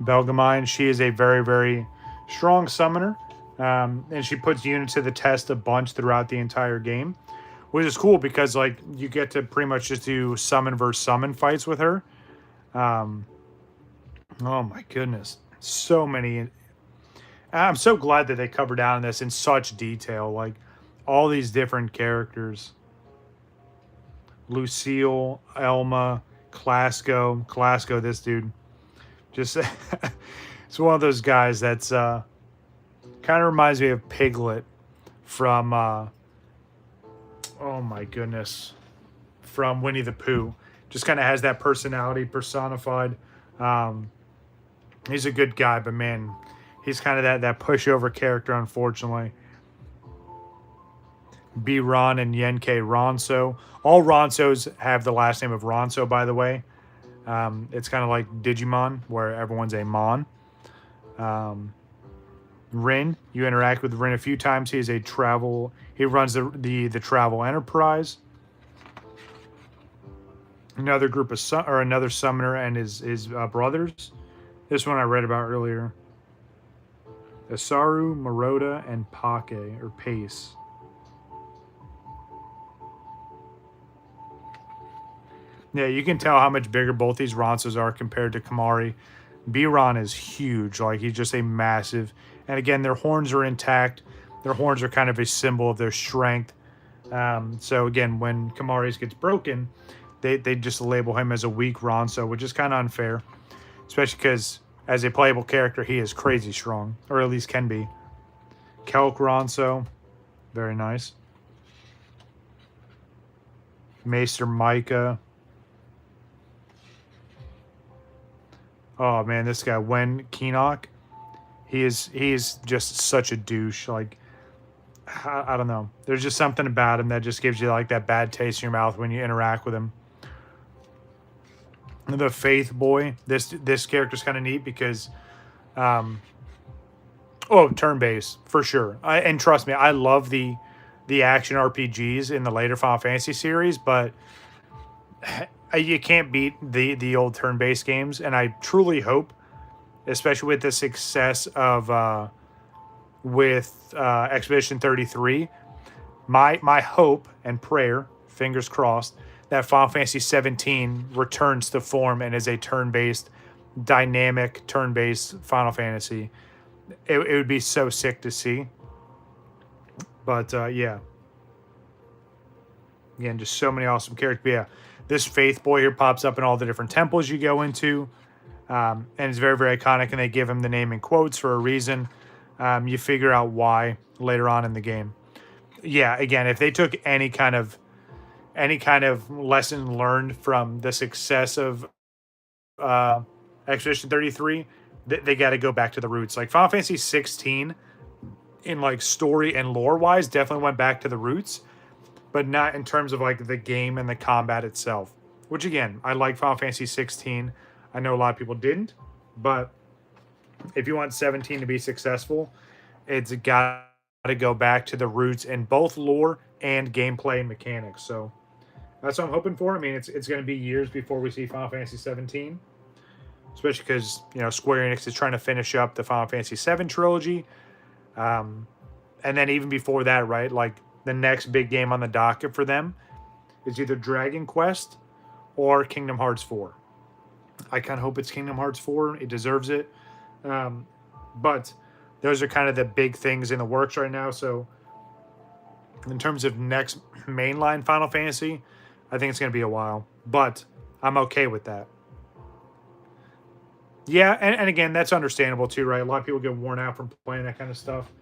Belgemine, she is a very, very strong summoner. And she puts Yuna to the test a bunch throughout the entire game. Which is cool because, like, you get to pretty much just do summon versus summon fights with her. Oh my goodness. So many. I'm so glad that they covered down this in such detail. Like, all these different characters. Lucille, Elma, Clasco. Clasco, this dude. Just, it's one of those guys that's kind of reminds me of Piglet from, oh my goodness, from Winnie the Pooh. Just kind of has that personality personified. He's a good guy, but man, he's kind of that pushover character, unfortunately. B. Ron and Yenke Ronso. All Ronsos have the last name of Ronso, by the way. It's kind of like Digimon, where everyone's a Mon. Rin, you interact with Rin a few times. He runs the travel enterprise. Another group of another summoner and his brothers. This one I read about earlier. Asaru, Maroda, and Pake, or Pace. Yeah, you can tell how much bigger both these Ronsos are compared to Kamari. B-Ron is huge. Like, he's just a massive... And again, their horns are intact. Their horns are kind of a symbol of their strength. So again, when Kamari's gets broken, they just label him as a weak Ronso, which is kind of unfair. Especially because, as a playable character, he is crazy strong. Or at least can be. Kelk Ronso. Very nice. Maester Micah. Oh man, this guy Wen Keenock, he is just such a douche. Like, I don't know. There's just something about him that just gives you like that bad taste in your mouth when you interact with him. The Faith Boy. This character's kind of neat because, turn-based for sure. And trust me, I love the action RPGs in the later Final Fantasy series, but you can't beat the old turn-based games, and I truly hope, especially with the success of Expedition 33, my hope and prayer, fingers crossed, that Final Fantasy 17 returns to form and is a turn-based, dynamic turn-based Final Fantasy. It would be so sick to see. But yeah, again, just so many awesome characters. But yeah. This Faith Boy here pops up in all the different temples you go into. And it's very, very iconic, and they give him the name in quotes for a reason. You figure out why later on in the game. Yeah, again, if they took any kind of lesson learned from the success of Expedition 33, they got to go back to the roots. Like Final Fantasy 16, in like story and lore-wise, definitely went back to the roots. But not in terms of like the game and the combat itself. Which again, I like Final Fantasy 16. I know a lot of people didn't, but if you want 17 to be successful, it's got to go back to the roots in both lore and gameplay and mechanics. So that's what I'm hoping for. I mean, it's going to be years before we see Final Fantasy 17, especially because Square Enix is trying to finish up the Final Fantasy 7 trilogy, and then even before that, right? Like, the next big game on the docket for them is either Dragon Quest or Kingdom Hearts 4. I kind of hope it's Kingdom Hearts 4. It deserves it. But those are kind of the big things in the works right now. So in terms of next mainline Final Fantasy, I think it's going to be a while. But I'm okay with that. Yeah, and again, that's understandable too, right? A lot of people get worn out from playing that kind of stuff.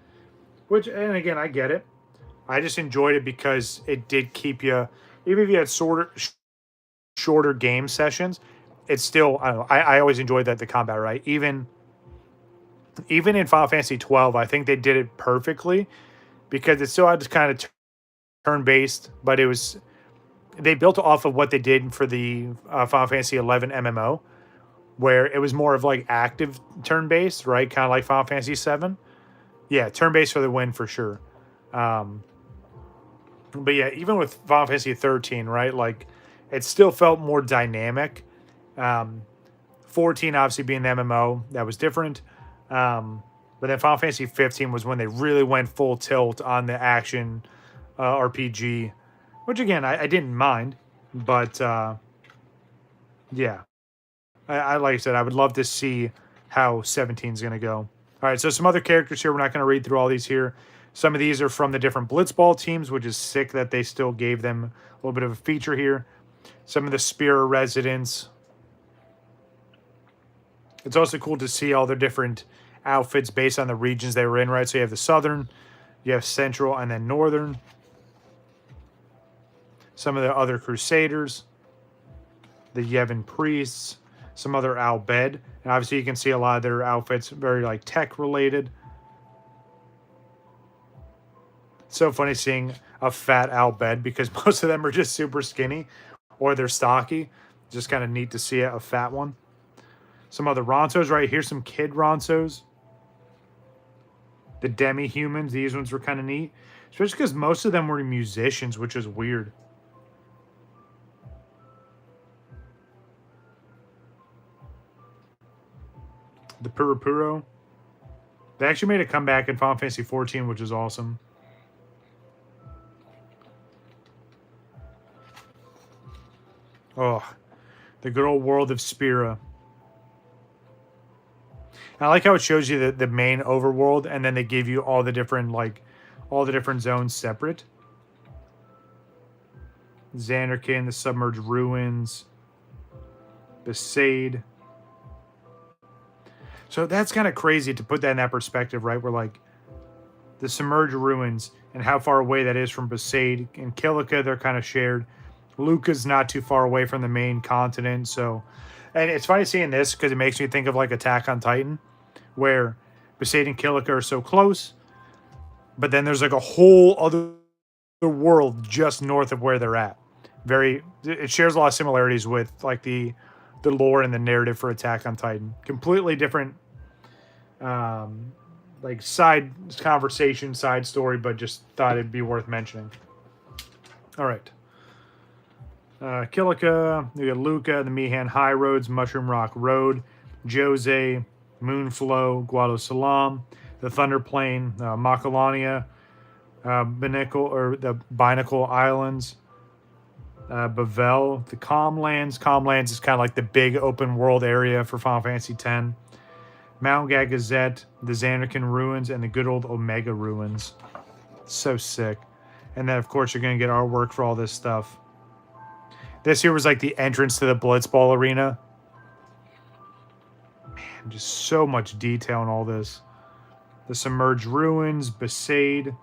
And again, I get it. I just enjoyed it because it did keep you, even if you had shorter game sessions, it's still, I don't know, I always enjoyed the combat, right? Even in Final Fantasy 12, I think they did it perfectly because it still had this kind of turn-based, but they built off of what they did for the Final Fantasy 11 MMO, where it was more of like active turn-based, right? Kind of like Final Fantasy 7. Yeah, turn-based for the win for sure. But yeah, even with Final Fantasy 13, right? Like, it still felt more dynamic. 14 obviously being the MMO, that was different. But then Final Fantasy 15 was when they really went full tilt on the action RPG, which again, I didn't mind. But yeah, I like I said, I would love to see how 17 is going to go. All right, so some other characters here. We're not going to read through all these here. Some of these are from the different Blitzball teams, which is sick that they still gave them a little bit of a feature here. Some of the Spira residents. It's also cool to see all their different outfits based on the regions they were in, right? So you have the Southern, you have Central, and then Northern. Some of the other Crusaders. The Yevon Priests. Some other Al Bhed. And obviously you can see a lot of their outfits very like tech related. So funny seeing a fat Al Bhed because most of them are just super skinny or they're stocky. Just kind of neat to see a fat one. Some other Ronsos right here. Some kid Ronsos. The demi-humans. These ones were kind of neat. Especially because most of them were musicians, which is weird. The Purupuro. They actually made a comeback in Final Fantasy 14, which is awesome. Oh, the good old world of Spira. I like how it shows you the main overworld, and then they give you all the different zones separate. Xanderkin, the submerged ruins, Besaid. So that's kind of crazy to put that in that perspective, right? Where like the submerged ruins and how far away that is from Besaid and Kilika, they're kind of shared. Luca's not too far away from the main continent, so. And it's funny seeing this because it makes me think of like Attack on Titan, where Besaid and Kilika are so close, but then there's like a whole other world just north of where they're at. It shares a lot of similarities with like the lore and the narrative for Attack on Titan. Completely different, like side conversation, side story, but just thought it'd be worth mentioning. All right. Kilika, we got Luca, the Mihan High Roads, Mushroom Rock Road, Jose, Moonflow, Guado Salam, the Thunder Plain, Macalania, the Binacle Islands, Bavel, the Calmlands. Calmlands is kind of like the big open world area for Final Fantasy X. Mount Gagazette, the Xanderkin Ruins, and the good old Omega Ruins. So sick. And then, of course, you're going to get artwork for all this stuff. This here was like the entrance to the Blitzball Arena. Man, just so much detail in all this. The Submerged Ruins, Besaid.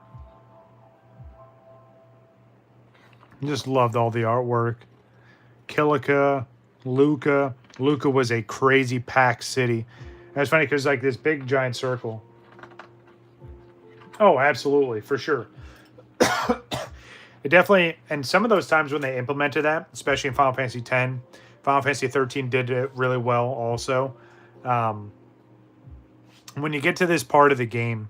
Just loved all the artwork. Kilika, Luca. Luca was a crazy packed city. And it's funny because like this big giant circle. Oh, absolutely, for sure. It definitely, and some of those times when they implemented that, especially in Final Fantasy X, Final Fantasy 13 did it really well also. When you get to this part of the game,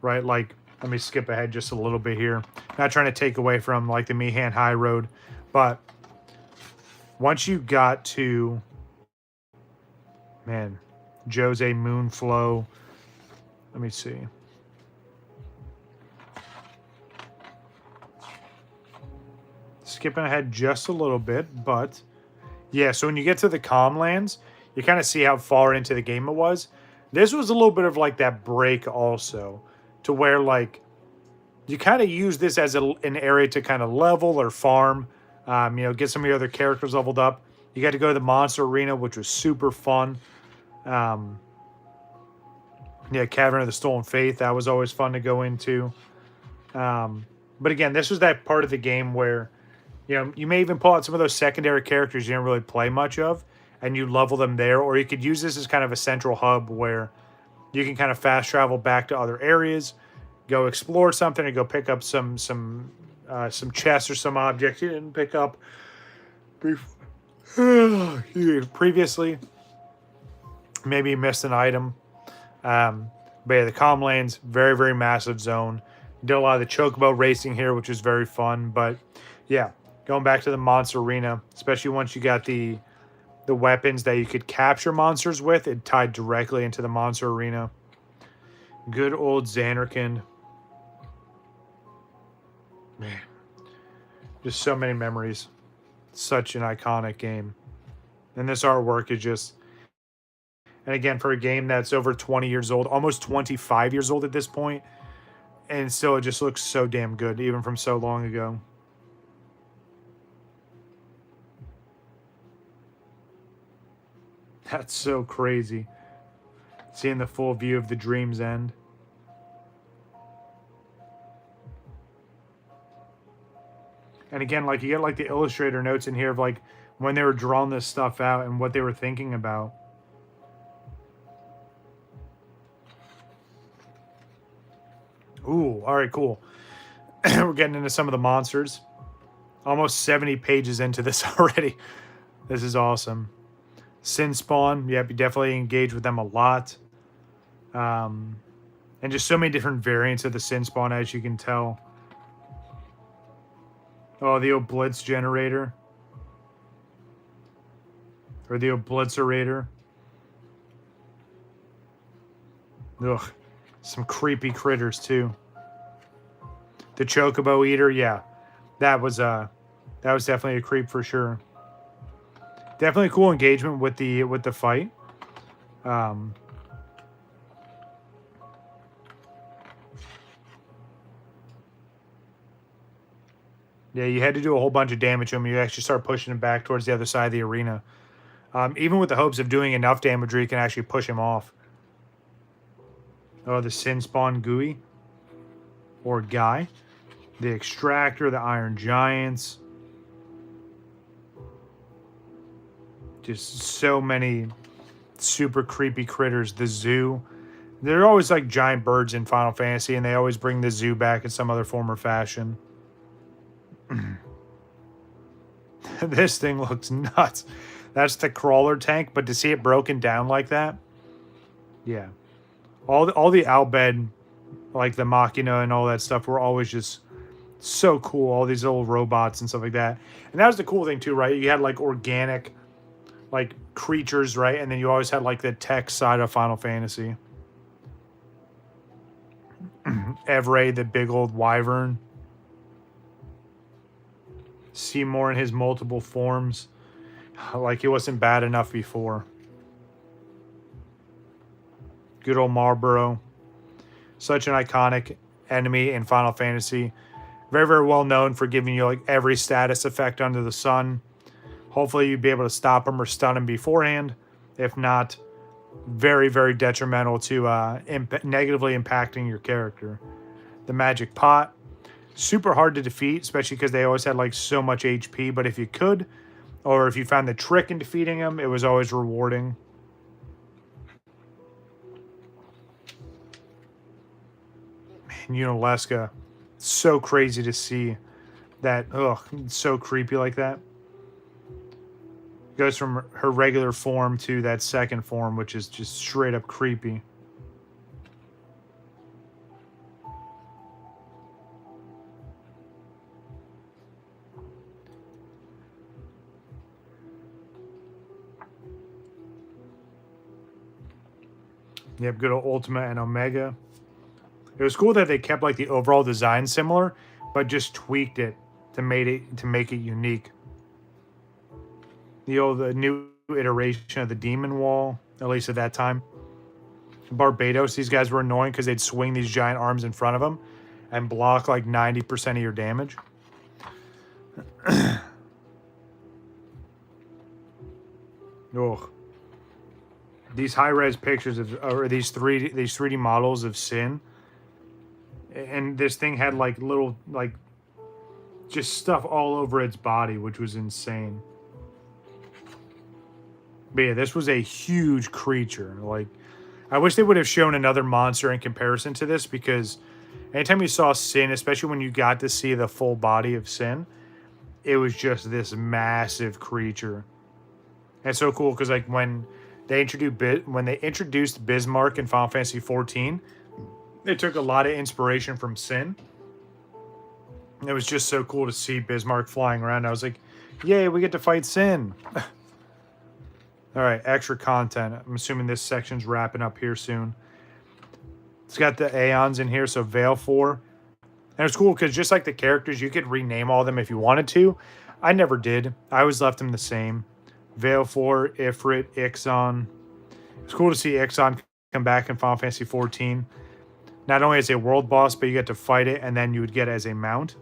right, like, let me skip ahead just a little bit here. Not trying to take away from, like, the Mihan High Road, but once you got to, man, Jose Moonflow, let me see. Skipping ahead just a little bit, but yeah, so when you get to the Calmlands, you kind of see how far into the game it was. This was a little bit of like that break also, to where like you kind of use this as an area to kind of level or farm, get some of your other characters leveled up. You got to go to the Monster Arena, which was super fun. Cavern of the Stolen Faith, that was always fun to go into. But again, this was that part of the game where you may even pull out some of those secondary characters you didn't really play much of, and you level them there, or you could use this as kind of a central hub where you can kind of fast travel back to other areas, go explore something, and go pick up some chests or some objects you didn't pick up previously. Maybe you missed an item. But yeah, the Calmlands, very, very massive zone. Did a lot of the Chocobo racing here, which is very fun. But yeah, going back to the Monster Arena, especially once you got the weapons that you could capture monsters with, it tied directly into the Monster Arena. Good old Xanderkin. Man, just so many memories. Such an iconic game. And this artwork is just... And again, for a game that's over 20 years old, almost 25 years old at this point, and still it just looks so damn good, even from so long ago. That's so crazy. Seeing the full view of the Dream's End. And again, like you get like the illustrator notes in here of like when they were drawing this stuff out and what they were thinking about. Ooh, all right, cool. We're getting into some of the monsters. Almost 70 pages into this already. This is awesome. Sin Spawn, yep, you definitely engage with them a lot. And just so many different variants of the Sin Spawn, as you can tell. Oh, the Oblitz generator. Or the Oblitzerator. Ugh. Some creepy critters too. The Chocobo Eater, yeah. That was definitely a creep for sure. Definitely cool engagement with the fight. Yeah, you had to do a whole bunch of damage to him. You actually start pushing him back towards the other side of the arena. Even with the hopes of doing enough damage where you can actually push him off. Oh, the Sin Spawn Gooey. Or Guy. The Extractor, the Iron Giants. Just so many super creepy critters. The Zoo. There are always like giant birds in Final Fantasy, and they always bring the Zoo back in some other form or fashion. This thing looks nuts. That's the crawler tank, but to see it broken down like that, yeah. All the Albed, like the Machina and all that stuff, were always just so cool. All these little robots and stuff like that. And that was the cool thing too, right? You had like organic, like creatures, right? And then you always had like the tech side of Final Fantasy. Evray, the big old wyvern. Seymour in his multiple forms. Like he wasn't bad enough before. Good old Marlboro. Such an iconic enemy in Final Fantasy. Very, very well known for giving you like every status effect under the sun. Hopefully you'd be able to stop him or stun him beforehand. If not, very, very detrimental to negatively impacting your character. The Magic Pot. Super hard to defeat, especially because they always had like so much HP. But if you could, or if you found the trick in defeating them, it was always rewarding. Man, Unalesca. So crazy to see that. Ugh, so creepy like that. Goes from her regular form to that second form, which is just straight up creepy. Yep, good old Ultima and Omega. It was cool that they kept like the overall design similar, but just tweaked it to make it unique. The new iteration of the Demon Wall, at least at that time. Barbados, these guys were annoying because they'd swing these giant arms in front of them and block like 90% of your damage. Ugh. These high-res pictures of, or these 3D models of Sin, and this thing had like little like just stuff all over its body, which was insane. But yeah, this was a huge creature. Like, I wish they would have shown another monster in comparison to this, because anytime you saw Sin, especially when you got to see the full body of Sin, it was just this massive creature. And it's so cool because like when they introduced Bismarck in Final Fantasy XIV, they took a lot of inspiration from Sin. It was just so cool to see Bismarck flying around. I was like, yay, we get to fight Sin. All right, extra content. I'm assuming this section's wrapping up here soon. It's got the Aeons in here, so Veil 4. And it's cool because just like the characters, you could rename all of them if you wanted to. I never did. I always left them the same. Veil 4, Ifrit, Ixon. It's cool to see Ixon come back in Final Fantasy XIV. Not only as a world boss, but you get to fight it, and then you would get it as a mount.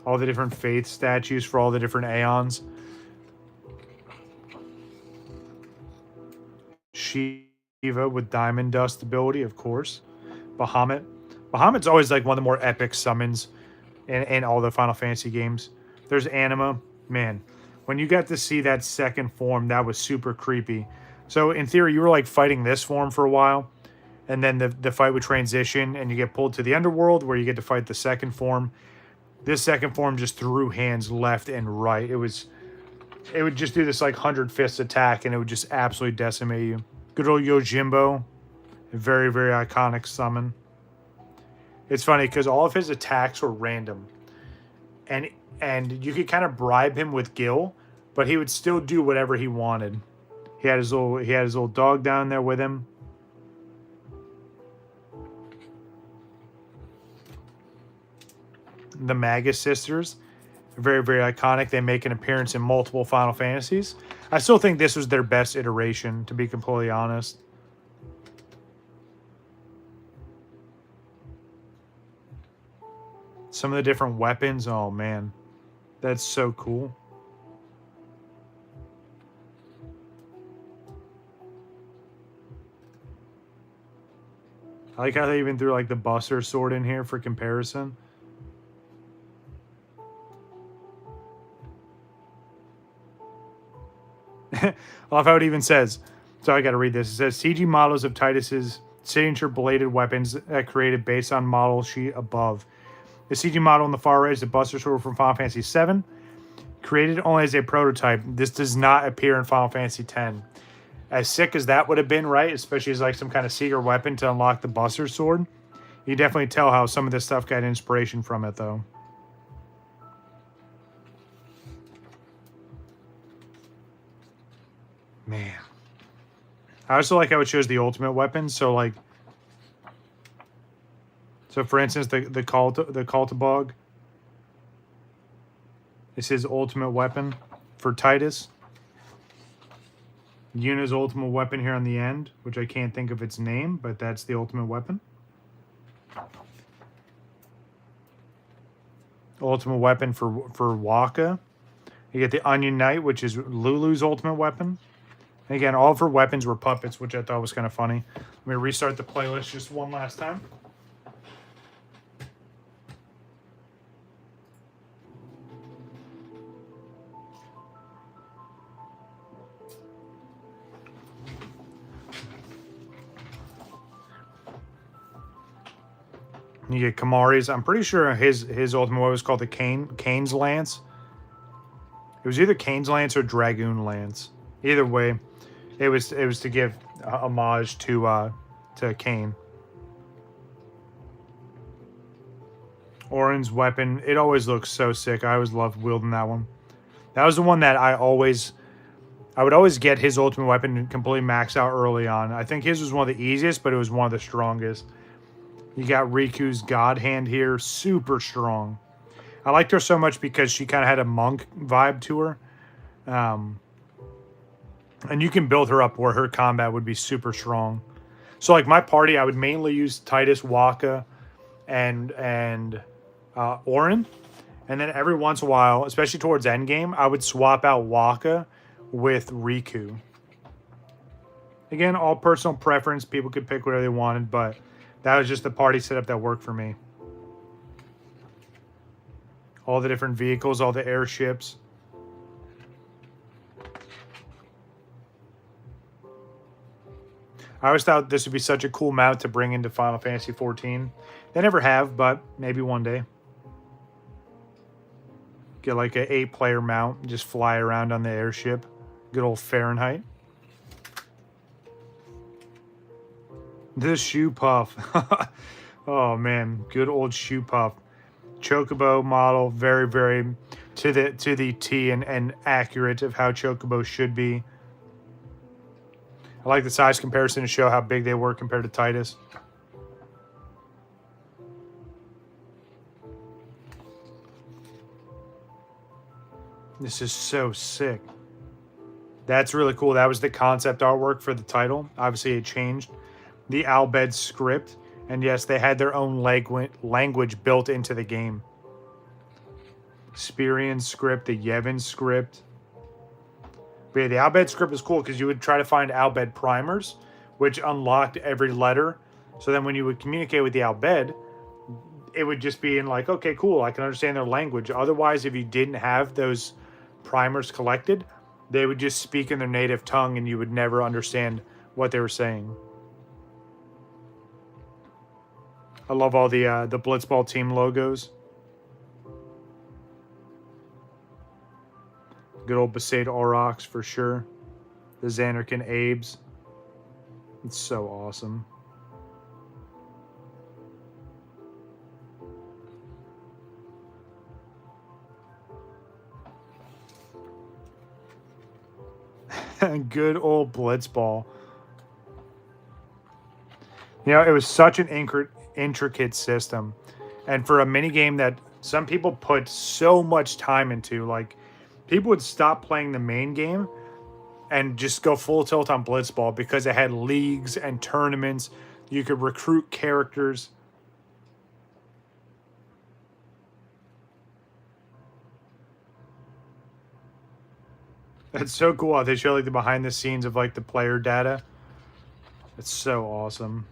All the different faith statues for all the different Aeons. Shiva with Diamond Dust ability, of course. Bahamut. Bahamut's always like one of the more epic summons in all the Final Fantasy games. There's Anima. Man, when you got to see that second form, that was super creepy. So in theory, you were like fighting this form for a while, and then the fight would transition, and you get pulled to the underworld where you get to fight the second form. This second form just threw hands left and right. It would just do this like 100 fists attack, and it would just absolutely decimate you. Good old Yojimbo. A very, very iconic summon. It's funny because all of his attacks were random. And you could kind of bribe him with Gil, but he would still do whatever he wanted. He had his little dog down there with him. The Magus sisters, very, very iconic. They make an appearance in multiple Final Fantasies. I still think this was their best iteration, to be completely honest. Some of the different weapons, oh man, that's so cool. I like how they even threw like the Buster sword in here for comparison. I love how it even says, so I got to read this. It says CG models of Titus's signature bladed weapons created based on model sheet above. The CG model on the far right is the Buster Sword from Final Fantasy VII. Created only as a prototype, this does not appear in Final Fantasy X. As sick as that would have been, right? Especially as like some kind of secret weapon to unlock the Buster Sword. You definitely tell how some of this stuff got inspiration from it, though. Man. I also like how it shows the ultimate weapon. So, like... So, for instance, the Cultibog. This is his ultimate weapon for Titus. Yuna's ultimate weapon here on the end, which I can't think of its name, but that's the ultimate weapon. Ultimate weapon for Waka. You get the Onion Knight, which is Lulu's ultimate weapon. And again, all of her weapons were puppets, which I thought was kind of funny. Let me restart the playlist just one last time. You get Kamari's. I'm pretty sure his ultimate weapon was called the Kane's Lance. It was either Kane's Lance or Dragoon Lance. Either way, it was to give homage to Kane. Orin's weapon. It always looks so sick. I always loved wielding that one. That was the one that I would always get his ultimate weapon and completely max out early on. I think his was one of the easiest, but it was one of the strongest. You got Riku's God Hand here, super strong. I liked her so much because she kind of had a monk vibe to her. And you can build her up where her combat would be super strong. So like my party, I would mainly use Titus, Waka, and Auron. And then every once in a while, especially towards endgame, I would swap out Waka with Riku. Again, all personal preference. People could pick whatever they wanted, but that was just the party setup that worked for me. All the different vehicles, all the airships. I always thought this would be such a cool mount to bring into Final Fantasy XIV. They never have, but maybe one day. Get like an 8-player mount, just fly around on the airship. Good old Fahrenheit. The Shoe Puff. Oh man, good old Shoe Puff. Chocobo model, very, very to the T and accurate of how Chocobo should be. I like the size comparison to show how big they were compared to Titus. This is so sick. That's really cool. That was the concept artwork for the title. Obviously, it changed. The Albed script. And yes, they had their own language built into the game. Spirian script, the Yevon script. But yeah, the Albed script was cool because you would try to find Albed primers, which unlocked every letter. So then when you would communicate with the Albed, it would just be in like, okay, cool, I can understand their language. Otherwise, if you didn't have those primers collected, they would just speak in their native tongue and you would never understand what they were saying. I love all the Blitzball team logos. Good old Besaid Aurochs for sure. The Xanarkin Abes. It's so awesome. Good old Blitzball. You know, it was such an intricate system. And for a mini game that some people put so much time into, like, people would stop playing the main game and just go full tilt on Blitzball because it had leagues and tournaments. You could recruit characters. That's so cool how they show like the behind the scenes of like the player data. It's so awesome.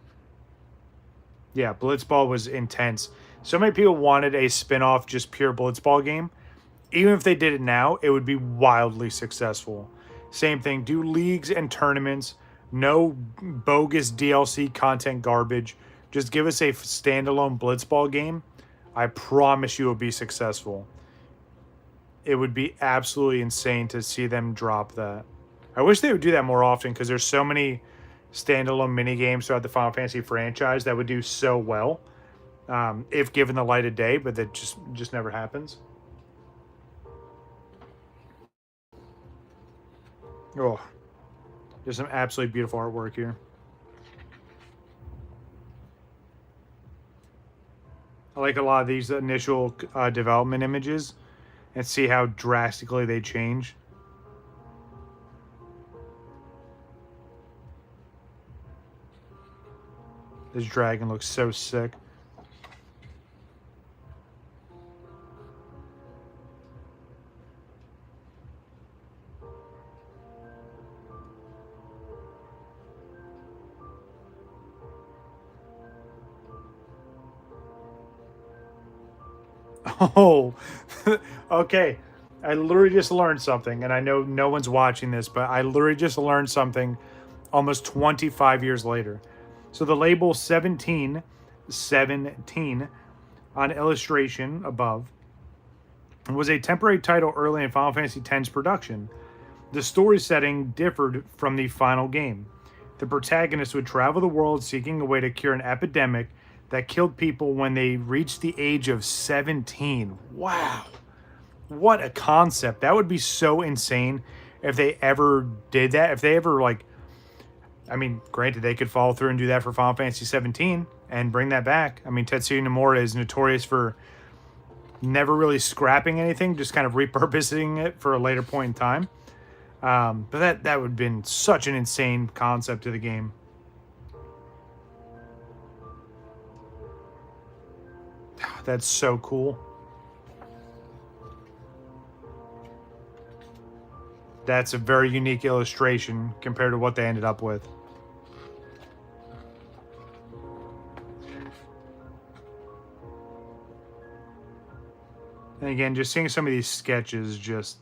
Yeah, Blitzball was intense. So many people wanted a spin-off just pure Blitzball game. Even if they did it now, it would be wildly successful. Same thing, do leagues and tournaments, no bogus DLC content garbage. Just give us a standalone Blitzball game. I promise you it will be successful. It would be absolutely insane to see them drop that. I wish they would do that more often because there's so many standalone mini games throughout the Final Fantasy franchise that would do so well if given the light of day, but that just never happens. Oh, there's some absolutely beautiful artwork here. I like a lot of these initial development images and see how drastically they change. This dragon looks so sick. Oh, okay. I literally just learned something, and I know no one's watching this, but I literally just learned something almost 25 years later. So the label 17 on illustration above was a temporary title early in Final Fantasy X's production. The story setting differed from the final game. The protagonist would travel the world seeking a way to cure an epidemic that killed people when they reached the age of 17. Wow. What a concept. That would be so insane if they ever did that. If they ever, like, I mean, granted, they could follow through and do that for Final Fantasy 17 and bring that back. I mean, Tetsuya Nomura is notorious for never really scrapping anything, just kind of repurposing it for a later point in time. But that would have been such an insane concept to the game. That's so cool. That's a very unique illustration compared to what they ended up with. And again, just seeing some of these sketches, just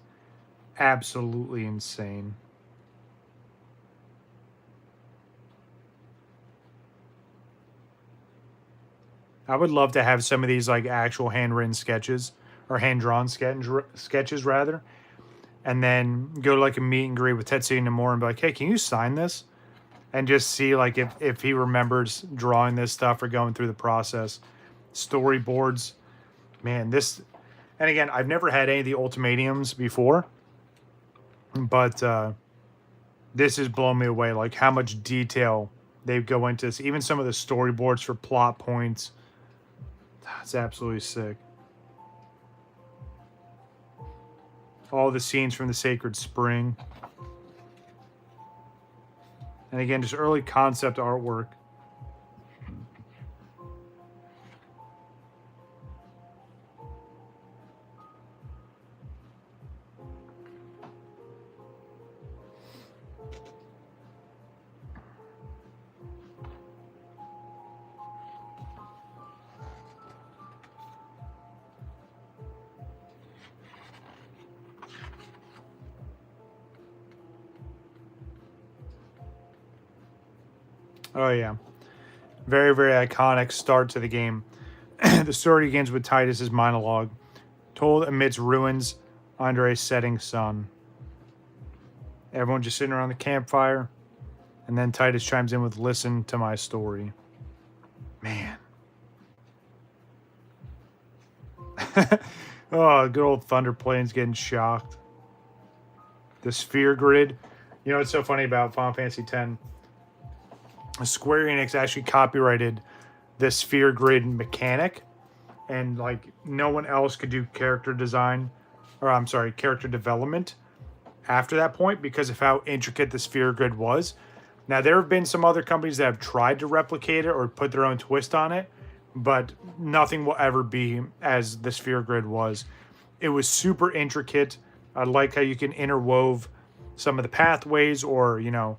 absolutely insane. I would love to have some of these like actual handwritten sketches or hand-drawn sketches rather, and then go to like a meet and greet with Tetsuya Nomura and be like, hey, can you sign this? And just see like if he remembers drawing this stuff or going through the process. Storyboards. Man, this... And again, I've never had any of the ultimatums before, but this is blowing me away. Like how much detail they go into this. Even some of the storyboards for plot points. It's absolutely sick. All the scenes from the Sacred Spring. And again, just early concept artwork. Oh, yeah. Very, very iconic start to the game. The story begins with Titus's monologue, told amidst ruins under a setting sun. Everyone just sitting around the campfire, and then Titus chimes in with, listen to my story. Man. Oh, good old Thunder Plains getting shocked. The sphere grid. You know what's so funny about Final Fantasy X? Square Enix actually copyrighted the sphere grid mechanic, and like no one else could do character design, or I'm sorry, character development after that point because of how intricate the sphere grid was. Now there have been some other companies that have tried to replicate it or put their own twist on it, but nothing will ever be as the sphere grid was. It was super intricate. I like how you can interwove some of the pathways, or you know,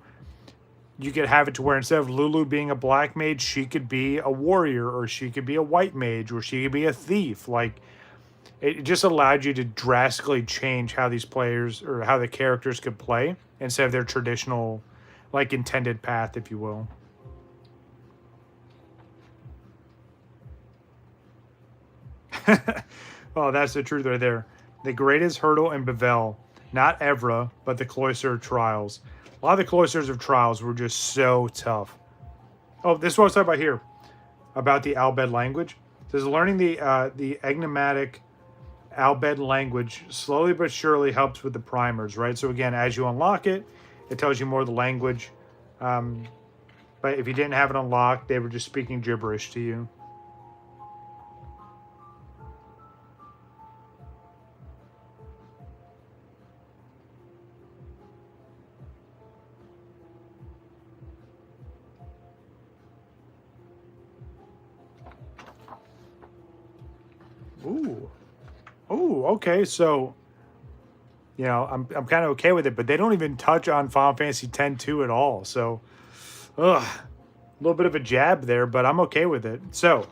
you could have it to where instead of Lulu being a black mage, she could be a warrior, or she could be a white mage, or she could be a thief. Like, it just allowed you to drastically change how these players or how the characters could play instead of their traditional, like, intended path, if you will. Oh, that's the truth right there. The greatest hurdle in Bevel, not Evra, but the Cloister Trials. A lot of the Cloisters of Trials were just so tough. Oh, this is what I was talking about here, about the Albed language. It says learning the enigmatic Albed language slowly but surely helps with the primers, right? So again, as you unlock it, it tells you more of the language. But if you didn't have it unlocked, they were just speaking gibberish to you. Ooh. Ooh, okay, so you know, I'm kind of okay with it, but they don't even touch on Final Fantasy X-2 at all. So, ugh, a little bit of a jab there, but I'm okay with it. So,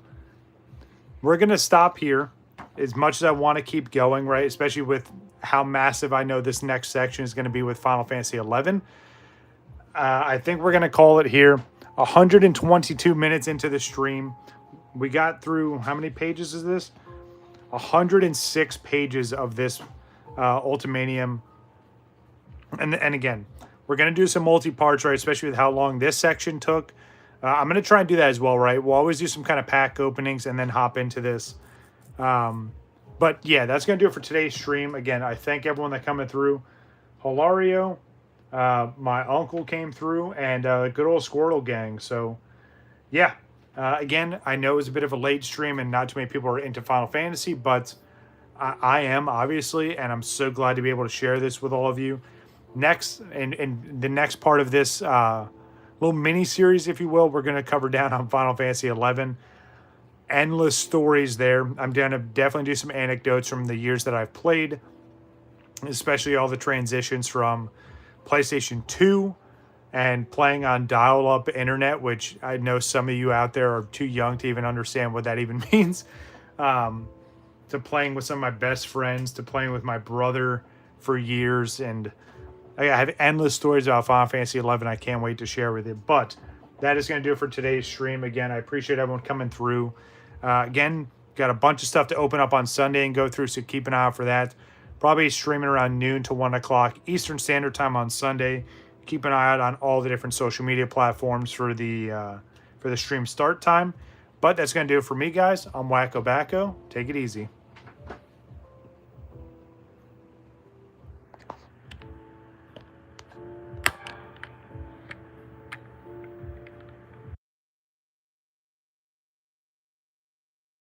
we're gonna stop here. As much as I want to keep going, right? Especially with how massive I know this next section is going to be with Final Fantasy XI. I think we're gonna call it here. 122 minutes into the stream, we got through how many pages is this? 106 pages of this Ultimanium. And again, we're going to do some multi-parts, right? Especially with how long this section took. I'm going to try and do that as well, right? We'll always do some kind of pack openings and then hop into this. But yeah, that's going to do it for today's stream. Again, I thank everyone that coming through. Hilario, my uncle came through, and good old Squirtle gang. So yeah. Again, I know it's a bit of a late stream and not too many people are into Final Fantasy, but I am, obviously, and I'm so glad to be able to share this with all of you. Next, in the next part of this little mini-series, if you will, we're going to cover down on Final Fantasy XI. Endless stories there. I'm going to definitely do some anecdotes from the years that I've played, especially all the transitions from PlayStation 2 and playing on dial-up internet, which I know some of you out there are too young to even understand what that even means, to playing with some of my best friends, to playing with my brother for years. And I have endless stories about Final Fantasy XI I can't wait to share with you. But that is going to do it for today's stream. Again, I appreciate everyone coming through. Again, got a bunch of stuff to open up on Sunday and go through, so keep an eye out for that. Probably streaming around noon to 1 o'clock Eastern Standard Time on Sunday. Keep an eye out on all the different social media platforms for the stream start time. But that's going to do it for me, guys. I'm WakoBako. Take it easy.